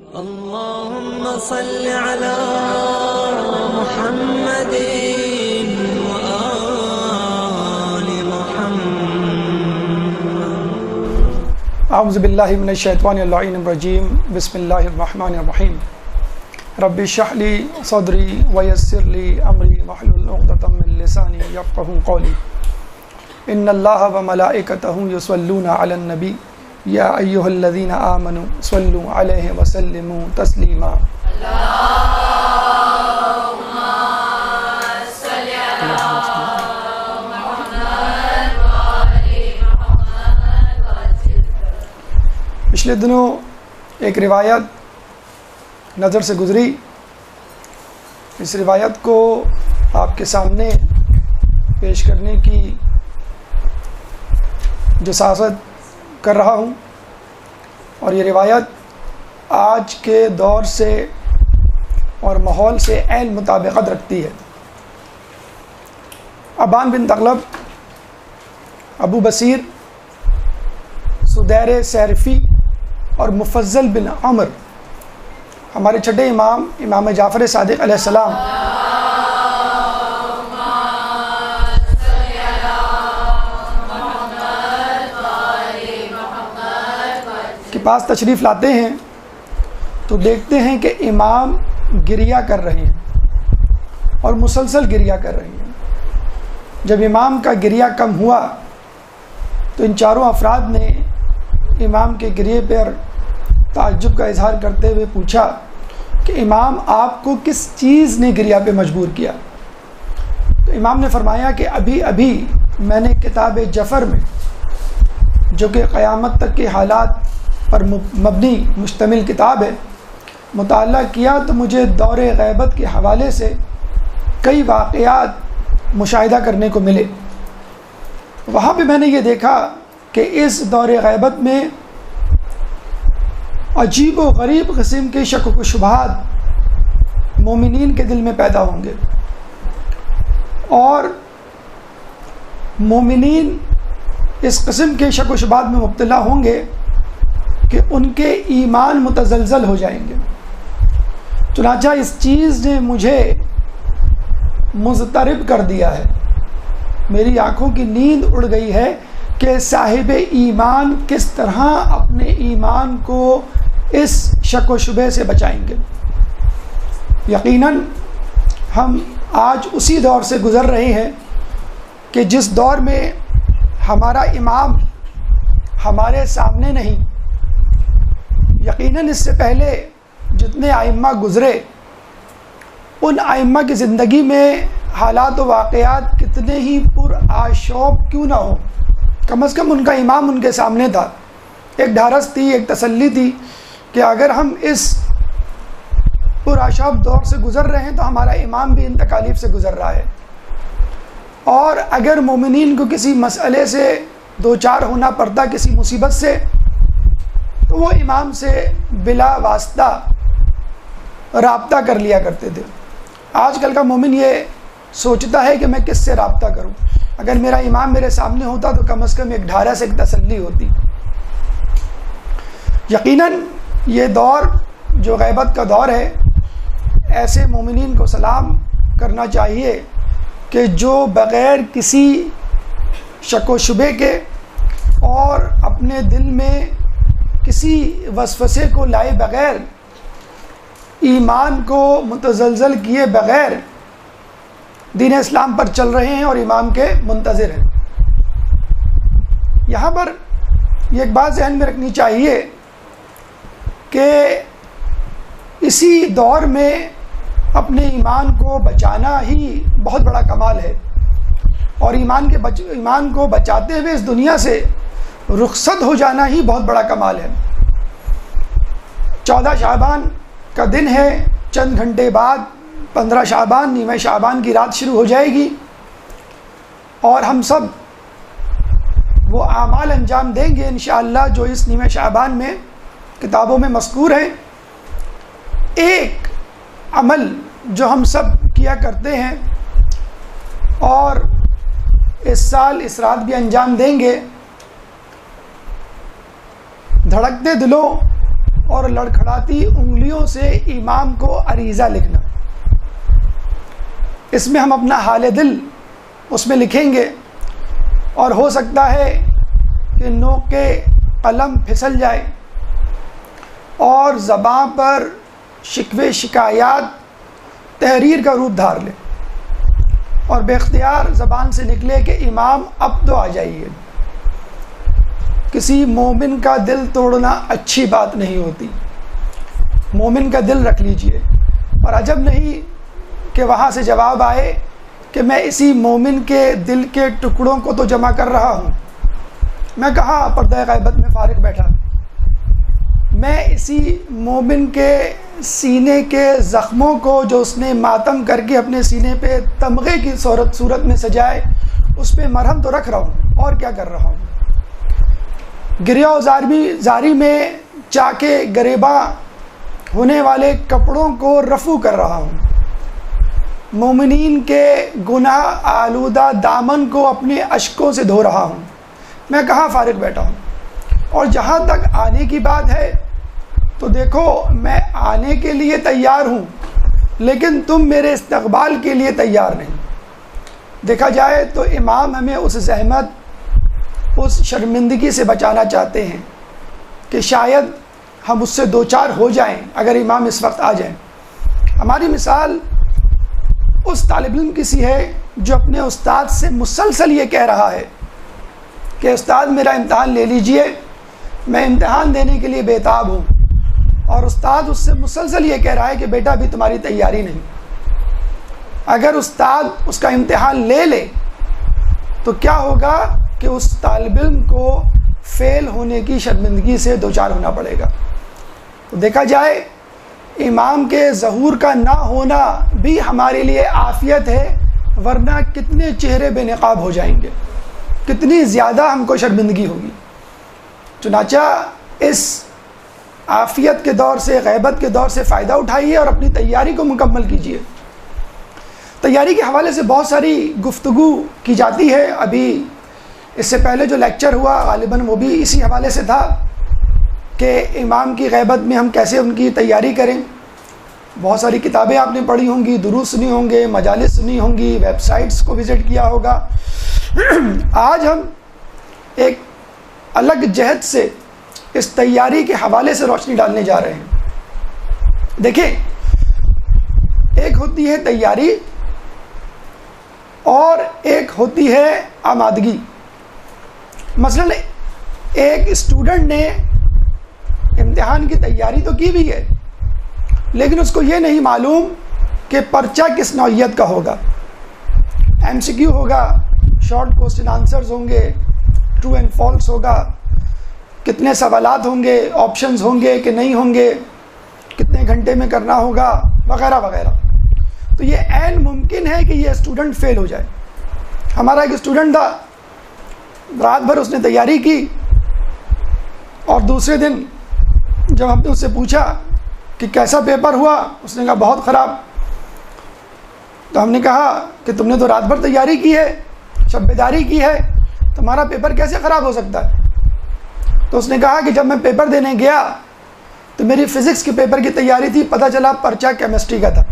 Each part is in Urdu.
اللهم صل على محمد وآل محمد. اعوذ باللہ من الشیطان اللعین الرجیم. بسم اللہ الرحمن الرحیم. رب اشرح لی صدری ویسر لی امری واحلل عقدۃ من لسانی یفقہوا قولی. ان اللہ وملائکتہ یصلون علی النبی یا ایھا الذین آمنوا صلوا علیہ وسلموا تسلیما. اللہم صل علی محمد وآل محمد. پچھلے دنوں ایک روایت نظر سے گزری. اس روایت کو آپ کے سامنے پیش کرنے کی جسارت کر رہا ہوں، اور یہ روایت آج کے دور سے اور ماحول سے عین مطابقت رکھتی ہے. ابان بن تغلب، ابو بصیر، سدیر سیرفی اور مفضل بن عمر ہمارے چھٹے امام جعفر صادق علیہ السلام کے پاس تشریف لاتے ہیں تو دیکھتے ہیں کہ امام گریہ کر رہے ہیں اور مسلسل گریہ کر رہے ہیں. جب امام کا گریہ کم ہوا تو ان چاروں افراد نے امام کے گریہ پر تعجب کا اظہار کرتے ہوئے پوچھا کہ امام آپ کو کس چیز نے گریہ پہ مجبور کیا؟ تو امام نے فرمایا کہ ابھی میں نے کتاب جفر میں، جو کہ قیامت تک کے حالات پر مبنی مشتمل کتاب ہے، مطالعہ کیا تو مجھے دور غیبت کے حوالے سے کئی واقعات مشاہدہ کرنے کو ملے. وہاں پہ میں نے یہ دیکھا کہ اس دور غیبت میں عجیب و غریب قسم کے شک و شبہات مومنین کے دل میں پیدا ہوں گے، اور مومنین اس قسم کے شک و شبہات میں مبتلا ہوں گے کہ ان کے ایمان متزلزل ہو جائیں گے. چنانچہ اس چیز نے مجھے مضطرب کر دیا ہے، میری آنکھوں کی نیند اڑ گئی ہے کہ صاحب ایمان کس طرح اپنے ایمان کو اس شک و شبہ سے بچائیں گے. یقیناً ہم آج اسی دور سے گزر رہے ہیں کہ جس دور میں ہمارا امام ہمارے سامنے نہیں، یقیناً اس سے پہلے جتنے ائمہ گزرے ان ائمہ کی زندگی میں حالات و واقعات کتنے ہی پر آشوب کیوں نہ ہوں، کم از کم ان کا امام ان کے سامنے تھا. ایک ڈھارس تھی، ایک تسلی تھی کہ اگر ہم اس پر آشوب دور سے گزر رہے ہیں تو ہمارا امام بھی ان تکالیف سے گزر رہا ہے. اور اگر مومنین کو کسی مسئلے سے دوچار ہونا پڑتا، کسی مصیبت سے، تو وہ امام سے بلا واسطہ رابطہ کر لیا کرتے تھے. آج کل کا مومن یہ سوچتا ہے کہ میں کس سے رابطہ کروں، اگر میرا امام میرے سامنے ہوتا تو کم از کم ایک ڈھارس، ایک تسلی ہوتی. یقیناً یہ دور جو غیبت کا دور ہے، ایسے مومنین کو سلام کرنا چاہیے کہ جو بغیر کسی شک و شبے کے اور اپنے دل میں کسی وسوسے کو لائے بغیر، ایمان کو متزلزل کیے بغیر دین اسلام پر چل رہے ہیں اور امام کے منتظر ہیں. یہاں پر یہ ایک بات ذہن میں رکھنی چاہیے کہ اسی دور میں اپنے ایمان کو بچانا ہی بہت بڑا کمال ہے، اور ایمان کو بچاتے ہوئے اس دنیا سے رخصت ہو جانا ہی بہت بڑا کمال ہے. 14 شعبان کا دن ہے، چند گھنٹے بعد 15 شعبان، نیمہ شعبان کی رات شروع ہو جائے گی، اور ہم سب وہ اعمال انجام دیں گے انشاءاللہ جو اس نیمہ شعبان میں کتابوں میں مذکور ہیں. ایک عمل جو ہم سب کیا کرتے ہیں اور اس سال اس رات بھی انجام دیں گے، دھڑکتے دلوں اور لڑکھڑاتی انگلیوں سے امام کو عریضہ لکھنا. اس میں ہم اپنا حال دل اس میں لکھیں گے، اور ہو سکتا ہے کہ نوک قلم پھسل جائے اور زبان پر شکوے شکایات تحریر کا روپ دھار لے، اور بے اختیار زبان سے نکلے کہ امام اب تو آ جائیے. کسی مومن کا دل توڑنا اچھی بات نہیں ہوتی. مومن کا دل رکھ لیجئے. اور عجب نہیں کہ وہاں سے جواب آئے کہ میں اسی مومن کے دل کے ٹکڑوں کو تو جمع کر رہا ہوں. میں کہاں پردہ غیبت میں فارغ بیٹھا، میں اسی مومن کے سینے کے زخموں کو جو اس نے ماتم کر کے اپنے سینے پہ تمغے کی صورت میں سجائے، اس پہ مرہم تو رکھ رہا ہوں، اور کیا کر رہا ہوں. گریہ و زاری میں چاکے گریباں ہونے والے کپڑوں کو رفو کر رہا ہوں. مومنین کے گناہ آلودہ دامن کو اپنے اشکوں سے دھو رہا ہوں. میں کہاں فارغ بیٹھا ہوں. اور جہاں تک آنے کی بات ہے تو دیکھو، میں آنے کے لیے تیار ہوں، لیکن تم میرے استقبال کے لیے تیار نہیں. دیکھا جائے تو امام ہمیں اس زحمت، اس شرمندگی سے بچانا چاہتے ہیں کہ شاید ہم اس سے دوچار ہو جائیں اگر امام اس وقت آ جائیں. ہماری مثال اس طالب علم کی سی ہے جو اپنے استاد سے مسلسل یہ کہہ رہا ہے کہ استاد میرا امتحان لے لیجئے، میں امتحان دینے کے لیے بےتاب ہوں. اور استاد اس سے مسلسل یہ کہہ رہا ہے کہ بیٹا ابھی تمہاری تیاری نہیں. اگر استاد اس کا امتحان لے لے تو کیا ہوگا کہ اس طالب علم کو فیل ہونے کی شرمندگی سے دوچار ہونا پڑے گا. تو دیکھا جائے امام کے ظہور کا نہ ہونا بھی ہمارے لیے عافیت ہے، ورنہ کتنے چہرے بے نقاب ہو جائیں گے، کتنی زیادہ ہم کو شرمندگی ہوگی. چنانچہ اس عافیت کے دور سے، غیبت کے دور سے فائدہ اٹھائیے اور اپنی تیاری کو مکمل کیجیے. تیاری کے حوالے سے بہت ساری گفتگو کی جاتی ہے. ابھی اس سے پہلے جو لیکچر ہوا غالباً وہ بھی اسی حوالے سے تھا کہ امام کی غیبت میں ہم کیسے ان کی تیاری کریں. بہت ساری کتابیں آپ نے پڑھی ہوں گی، دروس سنی ہوں گے، مجالس سنی ہوں گی، ویب سائٹس کو وزٹ کیا ہوگا. آج ہم ایک الگ جہت سے اس تیاری کے حوالے سے روشنی ڈالنے جا رہے ہیں. دیکھیں، ایک ہوتی ہے تیاری اور ایک ہوتی ہے آمادگی. مثلا ایک اسٹوڈنٹ نے امتحان کی تیاری تو کی بھی ہے، لیکن اس کو یہ نہیں معلوم کہ پرچہ کس نوعیت کا ہوگا. ایم سی کیو ہوگا، شارٹ کوسچن آنسرز ہوں گے، ٹرو اینڈ فالس ہوگا، کتنے سوالات ہوں گے، آپشنز ہوں گے کہ نہیں ہوں گے، کتنے گھنٹے میں کرنا ہوگا، وغیرہ وغیرہ. تو یہ عین ممکن ہے کہ یہ اسٹوڈنٹ فیل ہو جائے. ہمارا ایک اسٹوڈنٹ تھا، رات بھر اس نے تیاری کی، اور دوسرے دن جب ہم نے اس سے پوچھا کہ کیسا پیپر ہوا، اس نے کہا بہت خراب. تو ہم نے کہا کہ تم نے تو رات بھر تیاری کی ہے، شب بیداری کی ہے، تمہارا پیپر کیسے خراب ہو سکتا ہے؟ تو اس نے کہا کہ جب میں پیپر دینے گیا تو میری فزکس کے پیپر کی تیاری تھی، پتہ چلا پرچہ کیمسٹری کا تھا.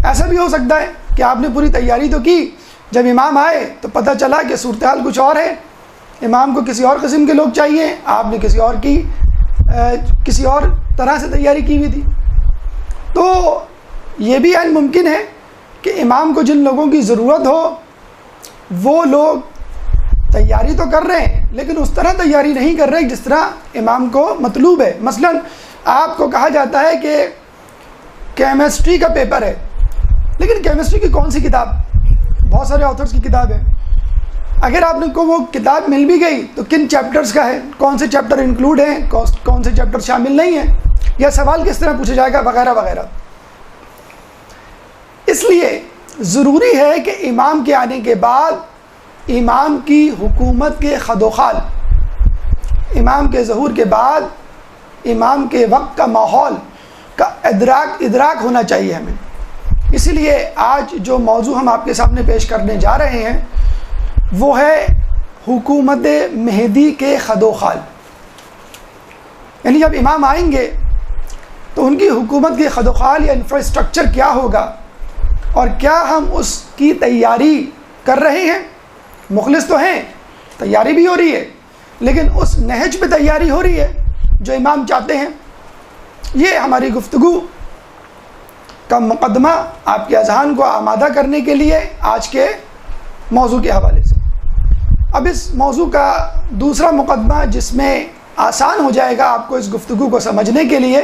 ایسا بھی ہو سکتا ہے کہ آپ نے پوری تیاری تو کی، جب امام آئے تو پتہ چلا کہ صورتحال کچھ اور ہے، امام کو کسی اور قسم کے لوگ چاہیے، آپ نے کسی اور طرح سے تیاری کی ہوئی تھی. تو یہ بھی عین ممکن ہے کہ امام کو جن لوگوں کی ضرورت ہو وہ لوگ تیاری تو کر رہے ہیں، لیکن اس طرح تیاری نہیں کر رہے جس طرح امام کو مطلوب ہے. مثلا آپ کو کہا جاتا ہے کہ کیمسٹری کا پیپر ہے، لیکن کیمسٹری کی کون سی کتاب؟ بہت سارے آتھرز کی کتاب ہے. اگر آپ کو وہ کتاب مل بھی گئی تو کن چیپٹرز کا ہے، کون سے چیپٹر انکلوڈ ہیں، کون سے چیپٹر شامل نہیں ہیں، یا سوال کس طرح پوچھا جائے گا، وغیرہ وغیرہ. اس لیے ضروری ہے کہ امام کے آنے کے بعد امام کی حکومت کے خدوخال، امام کے ظہور کے بعد امام کے وقت کا ماحول کا ادراک ہونا چاہیے ہمیں. اسی لیے آج جو موضوع ہم آپ کے سامنے پیش کرنے جا رہے ہیں وہ ہے حکومت مہدی کے خدوخال. یعنی جب امام آئیں گے تو ان کی حکومت کی خدوخال یا انفراسٹرکچر کیا ہوگا اور کیا ہم اس کی تیاری کر رہے ہیں. مخلص تو ہیں, تیاری بھی ہو رہی ہے, لیکن اس نہج پہ تیاری ہو رہی ہے جو امام چاہتے ہیں. یہ ہماری گفتگو کا مقدمہ آپ کے اذہان کو آمادہ کرنے کے لیے آج کے موضوع کے حوالے سے. اب اس موضوع کا دوسرا مقدمہ جس میں آسان ہو جائے گا آپ کو اس گفتگو کو سمجھنے کے لیے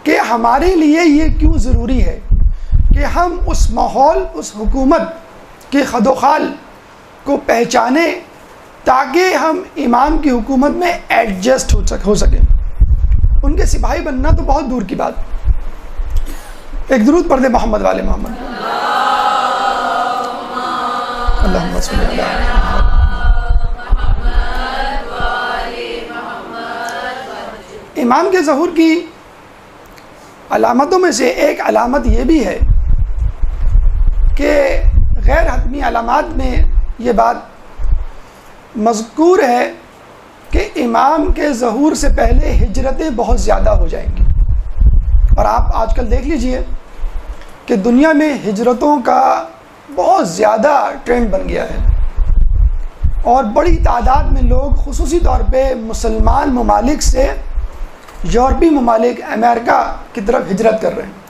کہ ہمارے لیے یہ کیوں ضروری ہے کہ ہم اس ماحول, اس حکومت کے خد و خال کو پہچانیں تاکہ ہم امام کی حکومت میں ایڈجسٹ ہو سکیں. ان کے سپاہی بننا تو بہت دور کی بات. ایک درود پڑھ دے محمد والے محمد. اللہم صلی علی محمد. امام کے ظہور کی علامتوں میں سے ایک علامت یہ بھی ہے کہ غیر حتمی علامات میں یہ بات مذکور ہے کہ امام کے ظہور سے پہلے ہجرتیں بہت زیادہ ہو جائیں گی. اور آپ آج کل دیکھ لیجئے کہ دنیا میں ہجرتوں کا بہت زیادہ ٹرینڈ بن گیا ہے اور بڑی تعداد میں لوگ خصوصی طور پہ مسلمان ممالک سے یورپی ممالک امریکہ کی طرف ہجرت کر رہے ہیں.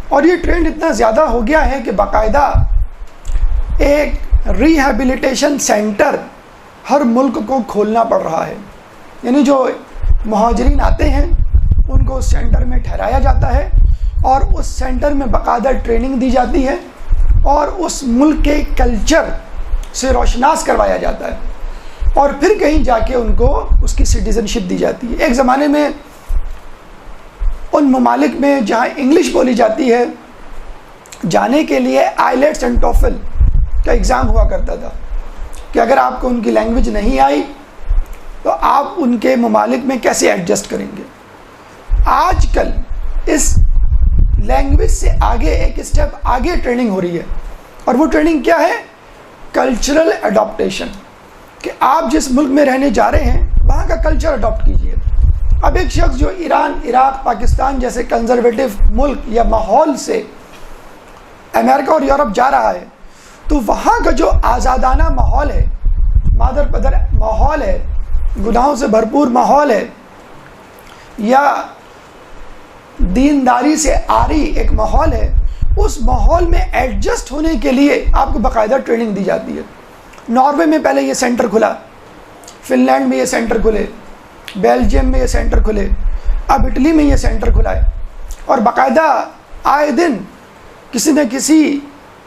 اور یہ ٹرینڈ اتنا زیادہ ہو گیا ہے کہ باقاعدہ ایک ریہیبلیٹیشن سینٹر ہر ملک کو کھولنا پڑ رہا ہے. یعنی جو مہاجرین آتے ہیں ان کو اس سینٹر میں ٹھہرایا جاتا ہے اور اس سینٹر میں باقاعدہ ٹریننگ دی جاتی ہے اور اس ملک کے کلچر سے روشناس کروایا جاتا ہے اور پھر کہیں جا کے ان کو اس کی سٹیزن شپ دی جاتی ہے. ایک زمانے میں ان ممالک میں جہاں انگلش بولی جاتی ہے جانے کے لیے آئیلیٹس اینڈ ٹوفل کا ایگزام ہوا کرتا تھا کہ اگر آپ کو ان کی لینگویج نہیں آئی تو آپ ان کے ممالک میں کیسے ایڈجسٹ کریں گے. آج کل اس لینگویج سے آگے ایک اسٹیپ آگے ٹریننگ ہو رہی ہے اور وہ ٹریننگ کیا ہے؟ Cultural adaptation. کہ آپ جس ملک میں رہنے جا رہے ہیں وہاں کا کلچر اڈاپٹ کیجئے. اب ایک شخص جو ایران, عراق, پاکستان جیسے کنزرویٹو ملک یا ماحول سے امریکہ اور یورپ جا رہا ہے تو وہاں کا جو آزادانہ ماحول ہے, مادر پدر ماحول ہے, گناہوں سے بھرپور ماحول ہے یا دینداری سے آری ایک ماحول ہے, اس ماحول میں ایڈجسٹ ہونے کے لیے آپ کو باقاعدہ ٹریننگ دی جاتی ہے. ناروے میں پہلے یہ سینٹر کھلا, فن لینڈ میں یہ سینٹر کھلے, بیلجیم میں یہ سینٹر کھلے, اب اٹلی میں یہ سینٹر کھلا ہے اور باقاعدہ آئے دن کسی نہ کسی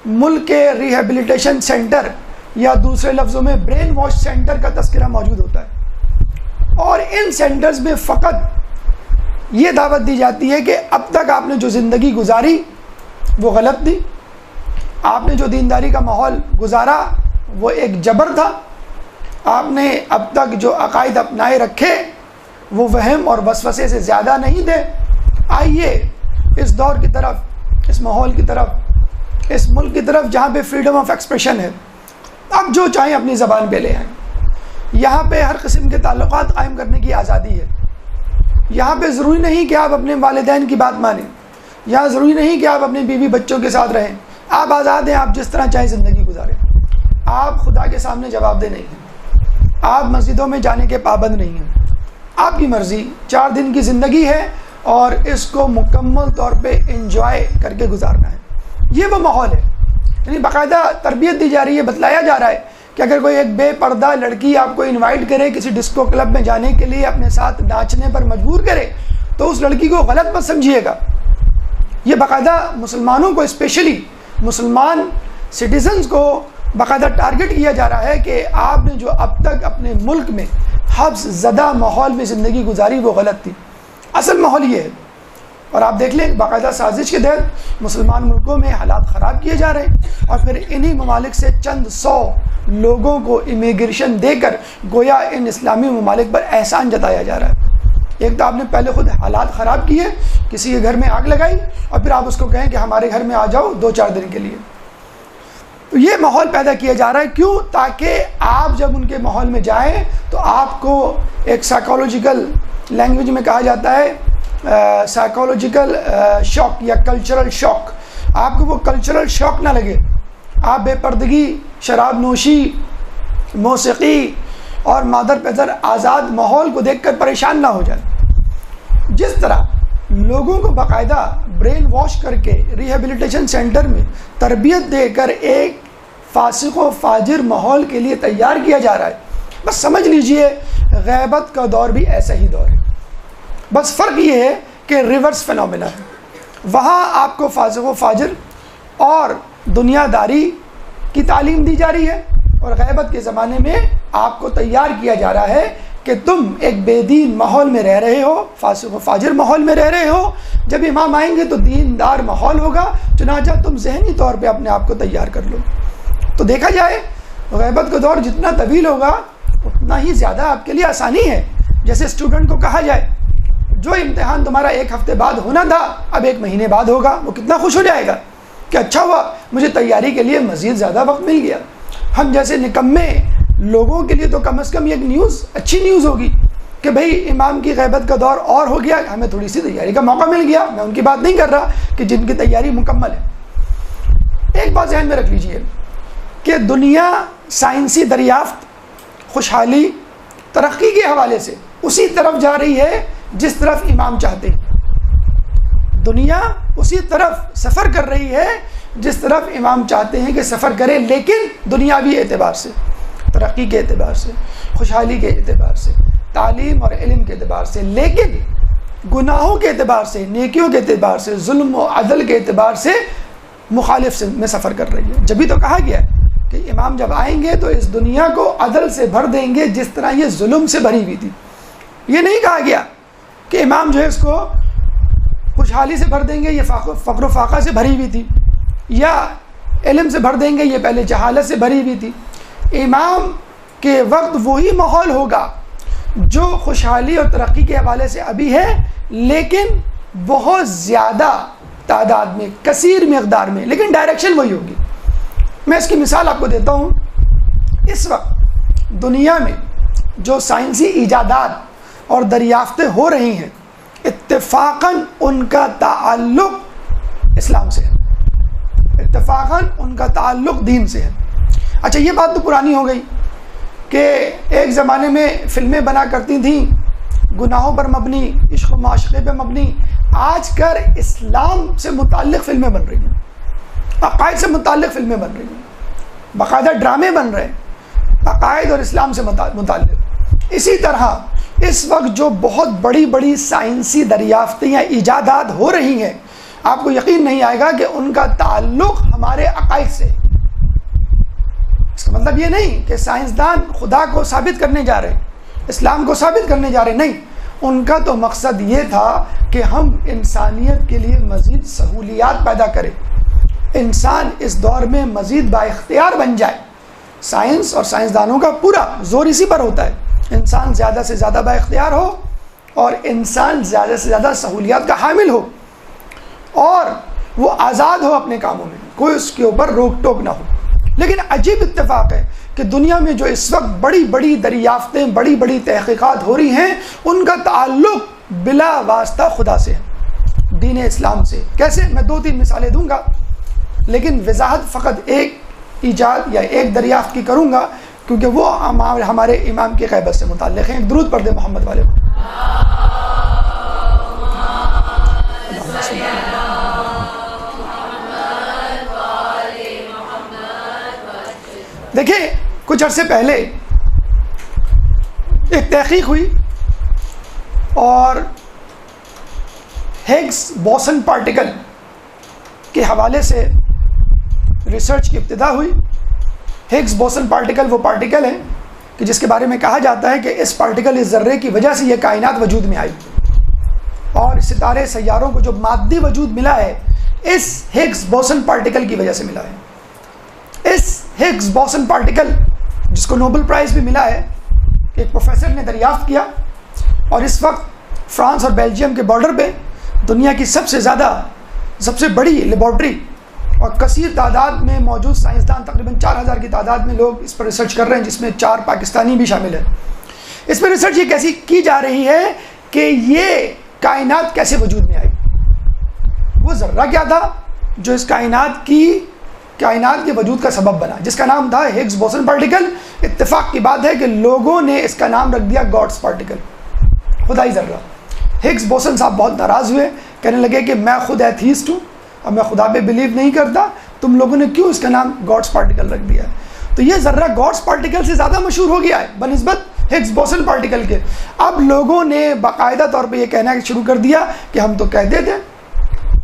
ملک کے ریہیبلیٹیشن سینٹر یا دوسرے لفظوں میں برین واش سینٹر کا تذکرہ موجود ہوتا ہے. اور ان سینٹرز میں فقط یہ دعوت دی جاتی ہے کہ اب تک آپ نے جو زندگی گزاری وہ غلط تھی, آپ نے جو دینداری کا ماحول گزارا وہ ایک جبر تھا, آپ نے اب تک جو عقائد اپنائے رکھے وہ وہم اور وسوسے سے زیادہ نہیں تھے. آئیے اس دور کی طرف, اس ماحول کی طرف, اس ملک کی طرف جہاں پہ فریڈم آف ایکسپریشن ہے, اب جو چاہیں اپنی زبان پہ لے آئیں. یہاں پہ ہر قسم کے تعلقات قائم کرنے کی آزادی ہے. یہاں پہ ضروری نہیں کہ آپ اپنے والدین کی بات مانیں, یہاں ضروری نہیں کہ آپ اپنے بیوی بچوں کے ساتھ رہیں. آپ آزاد ہیں, آپ جس طرح چاہیں زندگی گزاریں. آپ خدا کے سامنے جواب دہ نہیں ہیں, آپ مسجدوں میں جانے کے پابند نہیں ہیں. آپ کی مرضی, 4 دن کی زندگی ہے اور اس کو مکمل طور پہ انجوائے کر کے گزارنا ہے. یہ وہ ماحول ہے. یعنی باقاعدہ تربیت دی جا رہی ہے, بتلایا جا رہا ہے کہ اگر کوئی ایک بے پردہ لڑکی آپ کو انوائٹ کرے کسی ڈسکو کلب میں جانے کے لیے, اپنے ساتھ ناچنے پر مجبور کرے, تو اس لڑکی کو غلط مت سمجھیے گا. یہ باقاعدہ مسلمانوں کو, اسپیشلی مسلمان سٹیزنز کو باقاعدہ ٹارگٹ کیا جا رہا ہے کہ آپ نے جو اب تک اپنے ملک میں حبس زدہ ماحول میں زندگی گزاری وہ غلط تھی. اصل ماحول یہ ہے. اور آپ دیکھ لیں باقاعدہ سازش کے تحت مسلمان ملکوں میں حالات خراب کیے جا رہے ہیں اور پھر انہی ممالک سے چند 100 لوگوں کو امیگریشن دے کر گویا ان اسلامی ممالک پر احسان جتایا جا رہا ہے. ایک تو آپ نے پہلے خود حالات خراب کیے, کسی کے گھر میں آگ لگائی اور پھر آپ اس کو کہیں کہ ہمارے گھر میں آ جاؤ 2-4 دن کے لیے. تو یہ ماحول پیدا کیا جا رہا ہے. کیوں؟ تاکہ آپ جب ان کے ماحول میں جائیں تو آپ کو ایک سائیکالوجیکل لینگویج میں کہا جاتا ہے سائیکالوجیکل شاک یا کلچرل شاک. آپ کو وہ کلچرل شاک نہ لگے. آپ بے پردگی، شراب نوشی، موسیقی اور مادر پدر آزاد ماحول کو دیکھ کر پریشان نہ ہو جائیں. جس طرح لوگوں کو باقاعدہ برین واش کر کے ریہیبلیٹیشن سینٹر میں تربیت دے کر ایک فاسق و فاجر ماحول کے لیے تیار کیا جا رہا ہے، بس سمجھ لیجئے غیبت کا دور بھی ایسا ہی دور ہے. بس فرق یہ ہے کہ ریورس فینومینا ہے. وہاں آپ کو فاسق و فاجر اور دنیا داری کی تعلیم دی جا رہی ہے، اور غیبت کے زمانے میں آپ کو تیار کیا جا رہا ہے کہ تم ایک بے دین ماحول میں رہ رہے ہو، فاسق و فاجر ماحول میں رہ رہے ہو. جب امام آئیں گے تو دیندار ماحول ہوگا، چنانچہ تم ذہنی طور پہ اپنے آپ کو تیار کر لو. تو دیکھا جائے غیبت کا دور جتنا طویل ہوگا اتنا ہی زیادہ آپ کے لیے آسانی ہے. جیسے اسٹوڈنٹ کو کہا جائے جو امتحان تمہارا 1 ہفتے بعد ہونا تھا اب 1 مہینے بعد ہوگا، وہ کتنا خوش ہو جائے گا کہ اچھا ہوا مجھے تیاری کے لیے مزید زیادہ وقت مل گیا. ہم جیسے نکمے لوگوں کے لیے تو کم از کم ایک نیوز اچھی نیوز ہوگی کہ بھئی امام کی غیبت کا دور اور ہو گیا، ہمیں تھوڑی سی تیاری کا موقع مل گیا. میں ان کی بات نہیں کر رہا کہ جن کی تیاری مکمل ہے. ایک بات ذہن میں رکھ لیجئے کہ دنیا سائنسی دریافت، خوشحالی، ترقی کے حوالے سے اسی طرف جا رہی ہے جس طرف امام چاہتے ہیں. دنیا اسی طرف سفر کر رہی ہے جس طرف امام چاہتے ہیں کہ سفر کرے، لیکن دنیاوی اعتبار سے، ترقی کے اعتبار سے، خوشحالی کے اعتبار سے، تعلیم اور علم کے اعتبار سے، لیکن گناہوں کے اعتبار سے، نیکیوں کے اعتبار سے، ظلم و عدل کے اعتبار سے مخالف میں سفر کر رہی ہے. جبھی تو کہا گیا ہے کہ امام جب آئیں گے تو اس دنیا کو عدل سے بھر دیں گے جس طرح یہ ظلم سے بھری ہوئی تھی. یہ نہیں کہا گیا کہ امام جو ہے اس کو خوشحالی سے بھر دیں گے، یہ فقر و فاقہ سے بھری ہوئی تھی، یا علم سے بھر دیں گے، یہ پہلے جہالت سے بھری ہوئی تھی. امام کے وقت وہی ماحول ہوگا جو خوشحالی اور ترقی کے حوالے سے ابھی ہے، لیکن بہت زیادہ تعداد میں، کثیر مقدار میں، لیکن ڈائریکشن وہی ہوگی. میں اس کی مثال آپ کو دیتا ہوں. اس وقت دنیا میں جو سائنسی ایجادات اور دریافتیں ہو رہی ہیں اتفاقاً ان کا تعلق اسلام سے ہے، اتفاقاً ان کا تعلق دین سے ہے. اچھا یہ بات تو پرانی ہو گئی کہ ایک زمانے میں فلمیں بنا کرتی تھیں گناہوں پر مبنی، عشق و معاشقے پہ مبنی. آج کل اسلام سے متعلق فلمیں بن رہی ہیں، عقائد سے متعلق فلمیں بن رہی ہیں، باقاعدہ ڈرامے بن رہے ہیں عقائد اور اسلام سے متعلق. اسی طرح اس وقت جو بہت بڑی بڑی سائنسی دریافتیں یا ایجادات ہو رہی ہیں، آپ کو یقین نہیں آئے گا کہ ان کا تعلق ہمارے عقائد سے. اس کا مطلب یہ نہیں کہ سائنسدان خدا کو ثابت کرنے جا رہے ہیں، اسلام کو ثابت کرنے جا رہے ہیں، نہیں. ان کا تو مقصد یہ تھا کہ ہم انسانیت کے لیے مزید سہولیات پیدا کریں، انسان اس دور میں مزید با اختیار بن جائے. سائنس اور سائنسدانوں کا پورا زور اسی پر ہوتا ہے، انسان زیادہ سے زیادہ با اختیار ہو اور انسان زیادہ سے زیادہ سہولیات کا حامل ہو اور وہ آزاد ہو اپنے کاموں میں، کوئی اس کے اوپر روک ٹوک نہ ہو. لیکن عجیب اتفاق ہے کہ دنیا میں جو اس وقت بڑی بڑی دریافتیں، بڑی بڑی تحقیقات ہو رہی ہیں، ان کا تعلق بلا واسطہ خدا سے ہے، دین اسلام سے. کیسے؟ میں 2-3 مثالیں دوں گا، لیکن وضاحت فقط ایک ایجاد یا ایک دریافت کی کروں گا کیونکہ وہ ہمارے امام کی غیبت سے متعلق ہیں. ایک درود پڑھ دیں محمد والے کو. دیکھیں کچھ عرصے پہلے ایک تحقیق ہوئی اور ہگس بوسن پارٹیکل کے حوالے سے ریسرچ کی ابتدا ہوئی. ہگس بوسن پارٹیکل وہ پارٹیکل ہے کہ جس کے بارے میں کہا جاتا ہے کہ اس پارٹیکل، اس ذرے کی وجہ سے یہ کائنات وجود میں آئی اور ستارے سیاروں کو جو مادی وجود ملا ہے اس ہگس بوسن پارٹیکل کی وجہ سے ملا ہے. اس ہگس بوسن پارٹیکل جس کو نوبل پرائز بھی ملا ہے، ایک پروفیسر نے دریافت کیا اور اس وقت فرانس اور بیلجیم کے بارڈر پہ دنیا کی سب سے بڑی لیبارٹری اور کثیر تعداد میں موجود سائنسدان، تقریباً 4000 کی تعداد میں لوگ اس پر ریسرچ کر رہے ہیں، جس میں 4 پاکستانی بھی شامل ہیں۔ اس پر ریسرچ یہ کیسی کی جا رہی ہے کہ یہ کائنات کیسے وجود میں آئی، وہ ذرہ کیا تھا جو اس کائنات کے وجود کا سبب بنا، جس کا نام تھا ہگز بوسن پارٹیکل۔ اتفاق کی بات ہے کہ لوگوں نے اس کا نام رکھ دیا گاڈس پارٹیکل، خدائی ذرہ۔ ہگز بوسن صاحب بہت ناراض ہوئے، کہنے لگے کہ میں خود ایتھیسٹ ہوں اور میں خدا پہ بلیو نہیں کرتا، تم لوگوں نے کیوں اس کا نام گاڈس پارٹیکل رکھ دیا؟ تو یہ ذرہ گاڈس پارٹیکل سے زیادہ مشہور ہو گیا ہے بنسبت ہگز بوسن پارٹیکل کے۔ اب لوگوں نے باقاعدہ طور پہ یہ کہنا شروع کر دیا کہ ہم تو کہتے تھے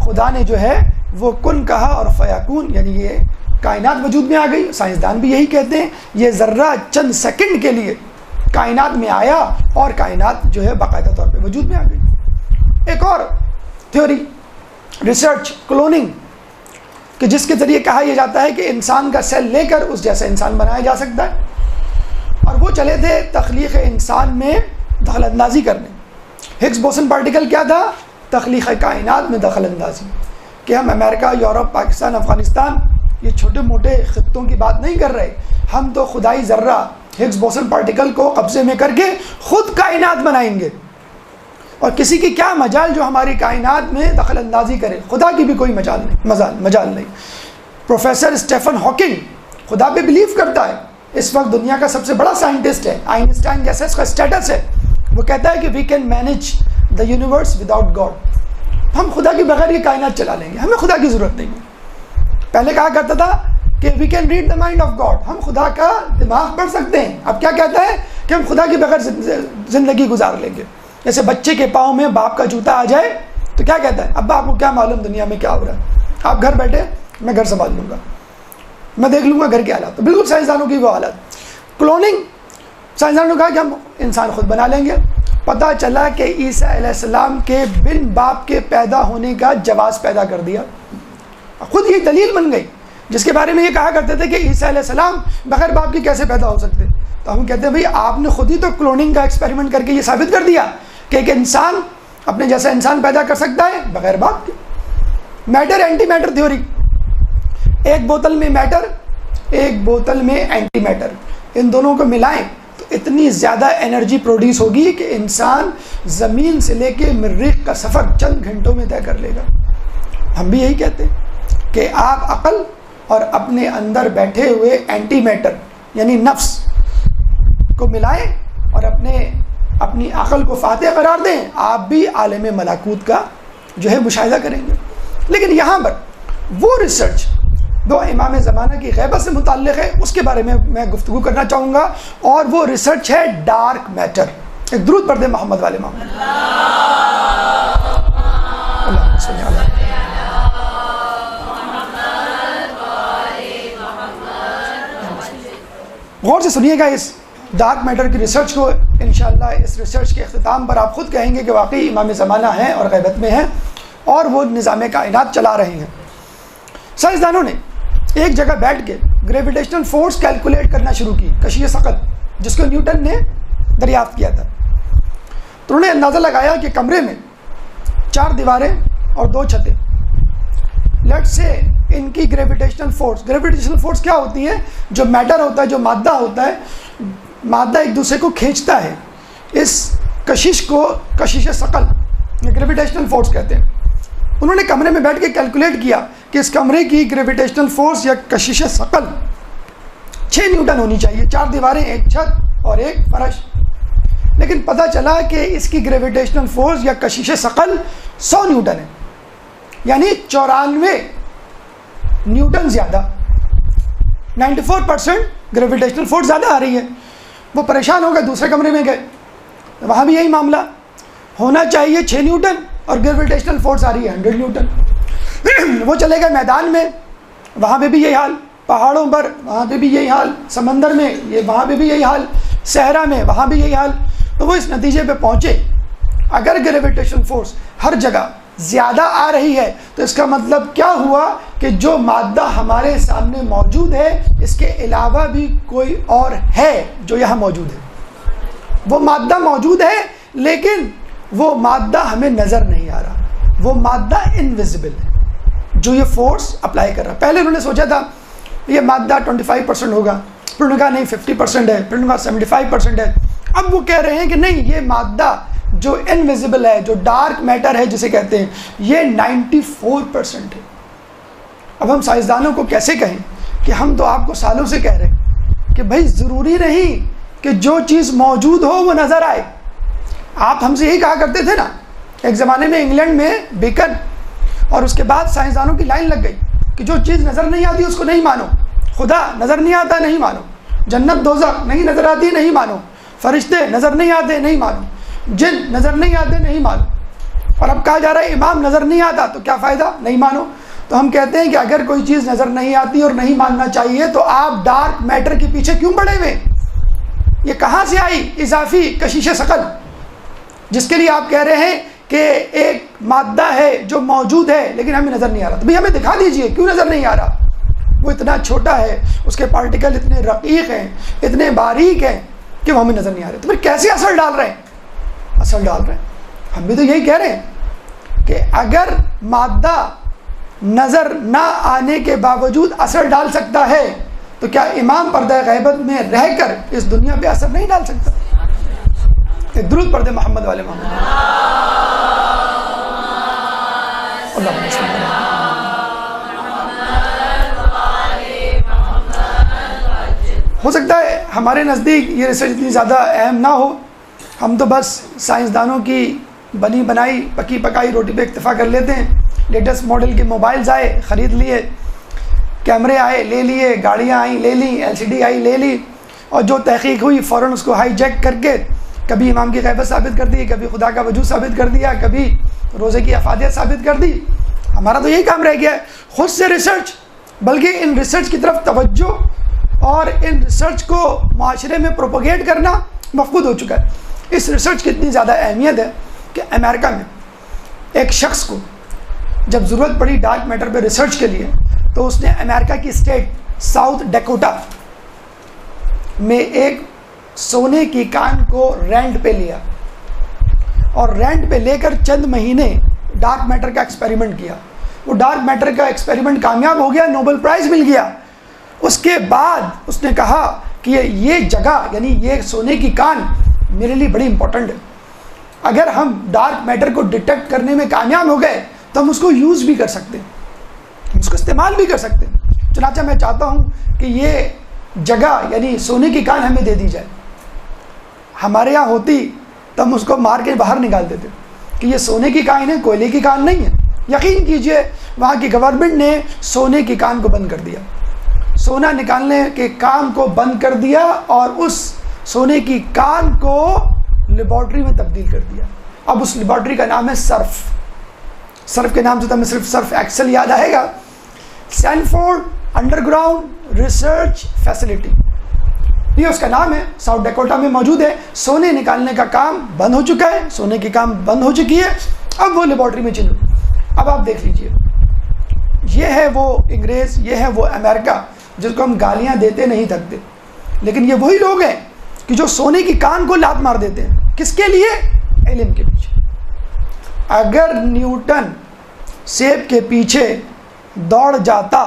خدا نے جو ہے وہ کن کہا اور فیکون، یعنی یہ کائنات وجود میں آ گئی۔ سائنسدان بھی یہی کہتے ہیں، یہ ذرہ چند سیکنڈ کے لیے کائنات میں آیا اور کائنات جو ہے باقاعدہ طور پہ وجود میں آ گئی۔ ایک اور تھیوری، ریسرچ کلوننگ، کہ جس کے ذریعے کہا یہ جاتا ہے کہ انسان کا سیل لے کر اس جیسا انسان بنایا جا سکتا ہے، اور وہ چلے تھے تخلیق انسان میں دخل اندازی کرنے۔ ہگز بوسن پارٹیکل کیا تھا؟ تخلیق کائنات میں دخل اندازی، کہ ہم امریکہ، یورپ، پاکستان، افغانستان، یہ چھوٹے موٹے خطوں کی بات نہیں کر رہے، ہم تو خدائی ذرہ ہگز بوسن پارٹیکل کو قبضے میں کر کے خود کائنات بنائیں گے، اور کسی کی کیا مجال جو ہماری کائنات میں دخل اندازی کرے، خدا کی بھی کوئی مجال نہیں۔ پروفیسر اسٹیفن ہاکنگ خدا پہ بلیو کرتا ہے، اس وقت دنیا کا سب سے بڑا سائنٹسٹ ہے، آئنسٹائن جیسا اس کا اسٹیٹس ہے۔ وہ کہتا ہے کہ we can manage the universe without God, ہم خدا کے بغیر یہ کائنات چلا لیں گے، ہمیں خدا کی ضرورت نہیں ہے۔ پہلے کہا کرتا تھا کہ we can read the mind of God, ہم خدا کا دماغ پڑھ سکتے ہیں۔ اب کیا کہتا ہے کہ ہم خدا کے بغیر زندگی گزار لیں گے۔ جیسے بچے کے پاؤں میں باپ کا جوتا آ جائے تو کیا کہتا ہے؟ ابا آپ کو کیا معلوم دنیا میں کیا ہو رہا ہے، آپ گھر بیٹھے، میں گھر سنبھال لوں گا، میں دیکھ لوں گا گھر کے حالات۔ تو بالکل سائنسدانوں کی وہ حالت۔ کلوننگ، سائنسدانوں نے کہا کہ ہم انسان خود بنا لیں گے۔ پتہ چلا کہ عیسیٰ علیہ السلام کے بن باپ کے پیدا ہونے کا جواز پیدا کر دیا، خود یہ دلیل بن گئی، جس کے بارے میں یہ کہا کرتے تھے کہ عیسیٰ علیہ السلام بغیر باپ کے کیسے پیدا ہو سکتے۔ تو ہم کہتے ہیں بھئی آپ نے خود ہی تو کلوننگ کا ایکسپیریمنٹ کر کے یہ ثابت کر دیا کہ ایک انسان اپنے جیسا انسان پیدا کر سکتا ہے بغیر باپ کے۔ میٹر اینٹی میٹر تھیوری، ایک بوتل میں میٹر، ایک بوتل میں اینٹی میٹر، ان دونوں کو ملائیں تو اتنی زیادہ انرجی پروڈیوس ہوگی کہ انسان زمین سے لے کے مریخ کا سفر چند گھنٹوں میں طے کر لے گا۔ ہم بھی یہی کہتے ہیں کہ آپ عقل اور اپنے اندر بیٹھے ہوئے اینٹی میٹر یعنی نفس کو ملائیں اور اپنی عقل کو فاتح قرار دیں، آپ بھی عالم ملکوت کا جو ہے مشاہدہ کریں گے۔ لیکن یہاں پر وہ ریسرچ جو امام زمانہ کی غیبت سے متعلق ہے اس کے بارے میں میں گفتگو کرنا چاہوں گا، اور وہ ریسرچ ہے ڈارک میٹر۔ ایک درود پڑھ دیں محمد والے محمد۔ اللہم صلی علی غور سے سنیے گا اس ڈارک میٹر کی ریسرچ کو۔ انشاءاللہ اس ریسرچ کے اختتام پر آپ خود کہیں گے کہ واقعی امام زمانہ ہیں اور غیبت میں ہیں اور وہ نظام کائنات چلا رہے ہیں۔ سائنسدانوں نے ایک جگہ بیٹھ کے گریویٹیشنل فورس کیلکولیٹ کرنا شروع کی، کشش ثقل، جس کو نیوٹن نے دریافت کیا تھا۔ تو انہوں نے اندازہ لگایا کہ کمرے میں 4 دیواریں اور 2 چھتیں، لیٹ سے ان کی گریویٹیشنل فورس کیا ہوتی ہے؟ جو میٹر ہوتا ہے، جو مادہ ہوتا ہے، مادہ ایک دوسرے کو کھینچتا ہے، اس کشش کو کشش ثقل یا گریویٹیشنل فورس کہتے ہیں۔ انہوں نے کمرے میں بیٹھ کے کیلکولیٹ کیا کہ اس کمرے کی گریویٹیشنل فورس یا کشش ثقل 6 نیوٹن ہونی چاہیے، 4 دیواریں، 1 چھت اور 1 فرش۔ لیکن پتہ چلا کہ اس کی گریویٹیشنل فورس یا کشش ثقل 100 نیوٹن ہے، یعنی 94 نیوٹن زیادہ، 94% گریویٹیشنل فورس زیادہ آ رہی ہے۔ وہ پریشان ہو گئے، دوسرے کمرے میں گئے، وہاں بھی یہی معاملہ، ہونا چاہیے 6 نیوٹن اور گریویٹیشنل فورس آ رہی ہے 100 نیوٹن۔ وہ چلے گئے میدان میں، وہاں پہ بھی یہی حال، پہاڑوں پر وہاں پہ بھی یہی حال، سمندر میں وہاں پہ بھی یہی حال، صحرا میں وہاں بھی یہی حال۔ تو وہ اس نتیجے پہ پہنچے اگر گریویٹیشنل فورس ہر جگہ زیادہ آ رہی ہے تو اس کا مطلب کیا ہوا کہ جو مادہ ہمارے سامنے موجود ہے اس کے علاوہ بھی کوئی اور ہے جو یہاں موجود ہے۔ وہ مادہ موجود ہے لیکن وہ مادہ ہمیں نظر نہیں آ رہا، وہ مادہ انویزیبل ہے۔ جو یہ فورس اپلائی کر رہا ہے. پہلے انہوں نے سوچا تھا یہ مادہ 25% ہوگا, پھر انہوں نے کہا نہیں 50% ہے, پھر انہوں نے کہا 75% ہے. اب وہ کہہ رہے ہیں کہ نہیں, یہ مادہ جو انویزیبل ہے, جو ڈارک میٹر ہے جسے کہتے ہیں, یہ 94% ہے. اب ہم سائنسدانوں کو کیسے کہیں کہ ہم تو آپ کو سالوں سے کہہ رہے ہیں کہ بھائی ضروری نہیں کہ جو چیز موجود ہو وہ نظر آئے. آپ ہم سے یہی کہا کرتے تھے نا, ایک زمانے میں انگلینڈ میں بیکن, اور اس کے بعد سائنسدانوں کی لائن لگ گئی کہ جو چیز نظر نہیں آتی اس کو نہیں مانو, خدا نظر نہیں آتا نہیں مانو, جنت دوزخ نہیں نظر آتی نہیں مانو, فرشتے نظر نہیں آتے نہیں مانو, جن نظر نہیں آتے نہیں مانو. اور اب کہا جا رہا ہے امام نظر نہیں آتا تو کیا فائدہ, نہیں مانو. تو ہم کہتے ہیں کہ اگر کوئی چیز نظر نہیں آتی اور نہیں ماننا چاہیے تو آپ ڈارک میٹر کے پیچھے کیوں پڑے ہوئے؟ یہ کہاں سے آئی اضافی کشش ثقل جس کے لیے آپ کہہ رہے ہیں کہ ایک مادہ ہے جو موجود ہے لیکن ہمیں نظر نہیں آ رہا؟ تو بھئی ہمیں دکھا دیجئے کیوں نظر نہیں آ رہا. وہ اتنا چھوٹا ہے, اس کے پارٹیکل اتنے رقیق ہیں, اتنے باریک ہیں کہ وہ ہمیں نظر نہیں آ رہے. تو پھر کیسے اثر ڈال رہے ہیں؟ اثر ڈال رہے ہیں. ہم بھی تو یہی کہہ رہے ہیں کہ اگر مادہ نظر نہ آنے کے باوجود اثر ڈال سکتا ہے تو کیا امام پردہ غیبت میں رہ کر اس دنیا پہ اثر نہیں ڈال سکتا؟ ایک درود پڑھ دے محمد والے محمد. ہو سکتا ہے ہمارے نزدیک یہ ریسرچ اتنی زیادہ اہم نہ ہو, ہم تو بس سائنسدانوں کی بنی بنائی پکی پکائی روٹی پہ اکتفا کر لیتے ہیں. لیٹسٹ ماڈل کے موبائلز آئے خرید لیے, کیمرے آئے لے لیے, گاڑیاں آئیں لے لیں, LCD آئی لے لی, اور جو تحقیق ہوئی فوراً اس کو ہائی جیک کر کے کبھی امام کی غیبت ثابت کر دی, کبھی خدا کا وجود ثابت کر دیا, کبھی روزے کی افادیت ثابت کر دی. ہمارا تو یہی کام رہ گیا ہے, خود سے ریسرچ, بلکہ ان ریسرچ کی طرف توجہ اور ان ریسرچ کو معاشرے میں پروپوگیٹ کرنا مفقود ہو چکا ہے. اس ریسرچ کی اتنی زیادہ اہمیت ہے کہ امریکہ میں ایک شخص کو جب ضرورت پڑی ڈارک میٹر پہ ریسرچ کے لیے تو اس نے امریکہ کی اسٹیٹ ساؤتھ ڈیکوٹا میں ایک سونے کی کان کو رینٹ پہ لیا, اور رینٹ پہ لے کر چند مہینے ڈارک میٹر کا ایکسپیریمنٹ کیا. وہ ڈارک میٹر کا ایکسپیریمنٹ کامیاب ہو گیا, نوبل پرائز مل گیا. اس کے بعد اس نے کہا کہ یہ جگہ یعنی یہ سونے کی کان میرے لیے بڑی امپورٹنٹ ہے. اگر ہم ڈارک میٹر کو ڈیٹیکٹ کرنے میں کامیاب ہو گئے تو ہم اس کو یوز بھی کر سکتے ہیں, اس کو استعمال بھی کر سکتے ہیں. چنانچہ میں چاہتا ہوں کہ یہ جگہ یعنی سونے کی کان ہمیں دے دی جائے. ہمارے یہاں ہوتی تو ہم اس کو مار کے باہر نکال دیتے کہ یہ سونے کی کان ہے, کوئلے کی کان نہیں ہے. یقین کیجئے وہاں کی گورنمنٹ نے سونے کی کان کو بند کر دیا, سونا نکالنے کے کام کو بند کر دیا, اور اس سونے کی کان کو لیبارٹری میں تبدیل کر دیا. اب اس لیبارٹری کا نام ہے سرف. سرف کے نام سے تو ہمیں صرف سرف ایکسل یاد آئے گا. سینفورڈ انڈر گراؤنڈ ریسرچ فیسلٹی, یہ اس کا نام ہے, ساؤتھ ڈیکوٹا میں موجود ہے. سونے نکالنے کا کام بند ہو چکا ہے, سونے کی کام بند ہو چکی ہے, اب وہ لیبارٹری میں چلو. اب آپ دیکھ لیجئے, یہ ہے وہ انگریز, یہ ہے وہ امریکہ جس کو ہم گالیاں دیتے نہیں تھکتے, لیکن یہ وہی لوگ ہیں کہ جو سونے کی کان کو لات مار دیتے ہیں. کس کے لیے؟ علم کے پیچھے. اگر نیوٹن سیب کے پیچھے دوڑ جاتا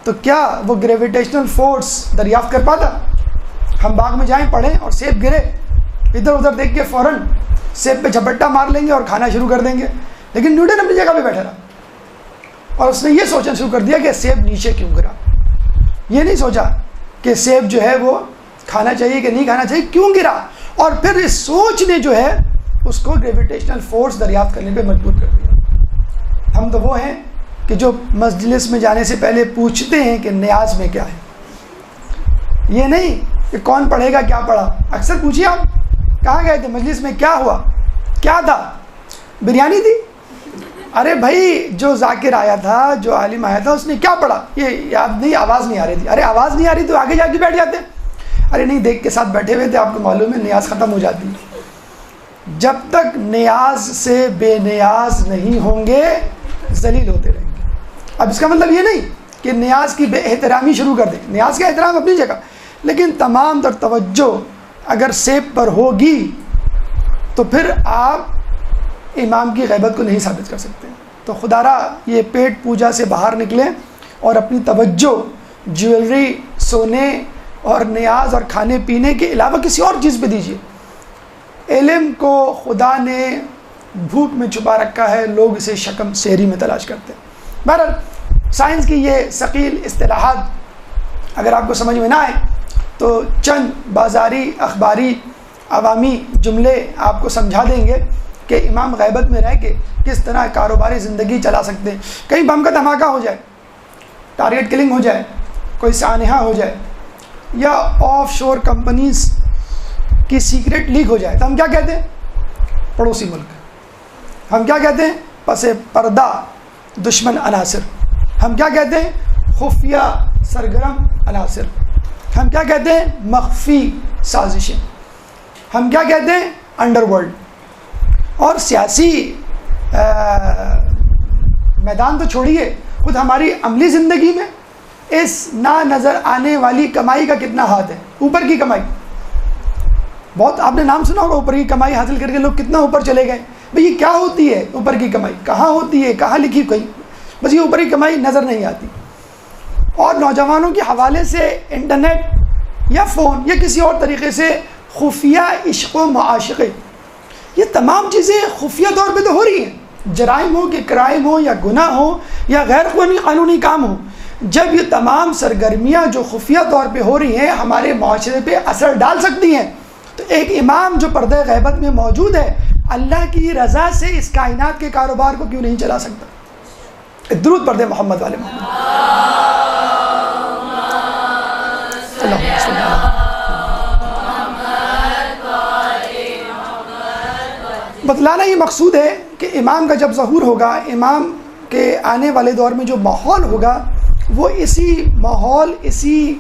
تو کیا وہ گریویٹیشنل فورس دریافت کر پاتا؟ ہم باغ میں جائیں پڑھیں اور سیب گرے, ادھر ادھر دیکھ کے فوراً سیب پہ جھپٹا مار لیں گے اور کھانا شروع کر دیں گے. لیکن نیوٹن اپنی جگہ پہ بیٹھا رہا اور اس نے یہ سوچنا شروع کر دیا کہ سیب نیچے کیوں گرا. یہ نہیں سوچا کہ سیب جو ہے وہ کھانا چاہیے کہ نہیں کھانا چاہیے, کیوں گرا. اور پھر اس سوچ نے جو ہے اس کو گریویٹیشنل فورس دریافت کرنے پہ مجبور کر دیا. ہم تو وہ ہیں کہ جو مجلس میں جانے سے پہلے پوچھتے ہیں کہ نیاز میں کیا ہے, یہ نہیں کہ کون پڑھے گا کیا پڑھا. اکثر پوچھیے آپ کہاں گئے تھے, مجلس میں کیا ہوا, کیا تھا, بریانی تھی. ارے بھائی جو ذاکر آیا تھا, جو عالم آیا تھا, اس نے کیا پڑھا, یہ یاد نہیں, آواز نہیں آ رہی تھی. ارے آواز نہیں آ رہی تو آگے جا کے بیٹھ جاتے. ارے نہیں, دیکھ کے ساتھ بیٹھے ہوئے تھے, آپ کو معلوم ہے نیاز ختم ہو جاتی. جب تک نیاز سے بے نیاز نہیں ہوں گے ذلیل ہوتے رہیں گے. اب اس کا مطلب یہ نہیں کہ نیاز کی بے احترامی شروع کر دیں, نیاز کا احترام اپنی جگہ, لیکن تمام تر توجہ اگر سیب پر ہوگی تو پھر آپ امام کی غیبت کو نہیں ثابت کر سکتے. تو خدا را یہ پیٹ پوجا سے باہر نکلیں اور اپنی توجہ جیولری، سونے اور نیاز اور کھانے پینے کے علاوہ کسی اور چیز پہ دیجیے. علم کو خدا نے بھوک میں چھپا رکھا ہے، لوگ اسے شکم سیری میں تلاش کرتے ہیں. بہرحال سائنس کی یہ ثقیل اصطلاحات اگر آپ کو سمجھ میں نہ آئے تو چند بازاری اخباری عوامی جملے آپ کو سمجھا دیں گے کہ امام غیبت میں رہ کے کس طرح کاروباری زندگی چلا سکتے ہیں. کہیں بم کا دھماکہ ہو جائے، ٹارگیٹ کلنگ ہو جائے، کوئی سانحہ ہو جائے، یا آف شور کمپنیز کی سیکریٹ لیک ہو جائے تو ہم کیا کہتے ہیں؟ پڑوسی ملک. ہم کیا کہتے ہیں؟ پس پردہ دشمن عناصر. ہم کیا کہتے ہیں؟ خفیہ سرگرم عناصر. ہم کیا کہتے ہیں؟ مخفی سازشیں. ہم کیا کہتے ہیں؟ Under world. اور سیاسی میدان تو چھوڑیے، خود ہماری عملی زندگی میں اس نہ نظر آنے والی کمائی کا کتنا ہاتھ ہے. اوپر کی کمائی، بہت آپ نے نام سنا ہوگا، اوپر کی کمائی حاصل کر کے لوگ کتنا اوپر چلے گئے. بھئی یہ کیا ہوتی ہے اوپر کی کمائی؟ کہاں ہوتی ہے؟ کہاں لکھی؟ کہیں بس یہ اوپر کی کمائی نظر نہیں آتی. اور نوجوانوں کے حوالے سے انٹرنیٹ یا فون یا کسی اور طریقے سے خفیہ عشق و معاشقے، یہ تمام چیزیں خفیہ طور پہ تو ہو رہی ہیں. جرائم ہو کہ کرائم ہو یا گناہ ہو یا غیر قانونی کام ہو، جب یہ تمام سرگرمیاں جو خفیہ طور پہ ہو رہی ہیں ہمارے معاشرے پہ اثر ڈال سکتی ہیں، تو ایک امام جو پردہ غیبت میں موجود ہے اللہ کی رضا سے اس کائنات کے کاروبار کو کیوں نہیں چلا سکتا؟ درود پڑھ دیں محمد والے محمد. بتلانا یہ مقصود ہے کہ امام کا جب ظہور ہوگا، امام کے آنے والے دور میں جو ماحول ہوگا وہ اسی ماحول، اسی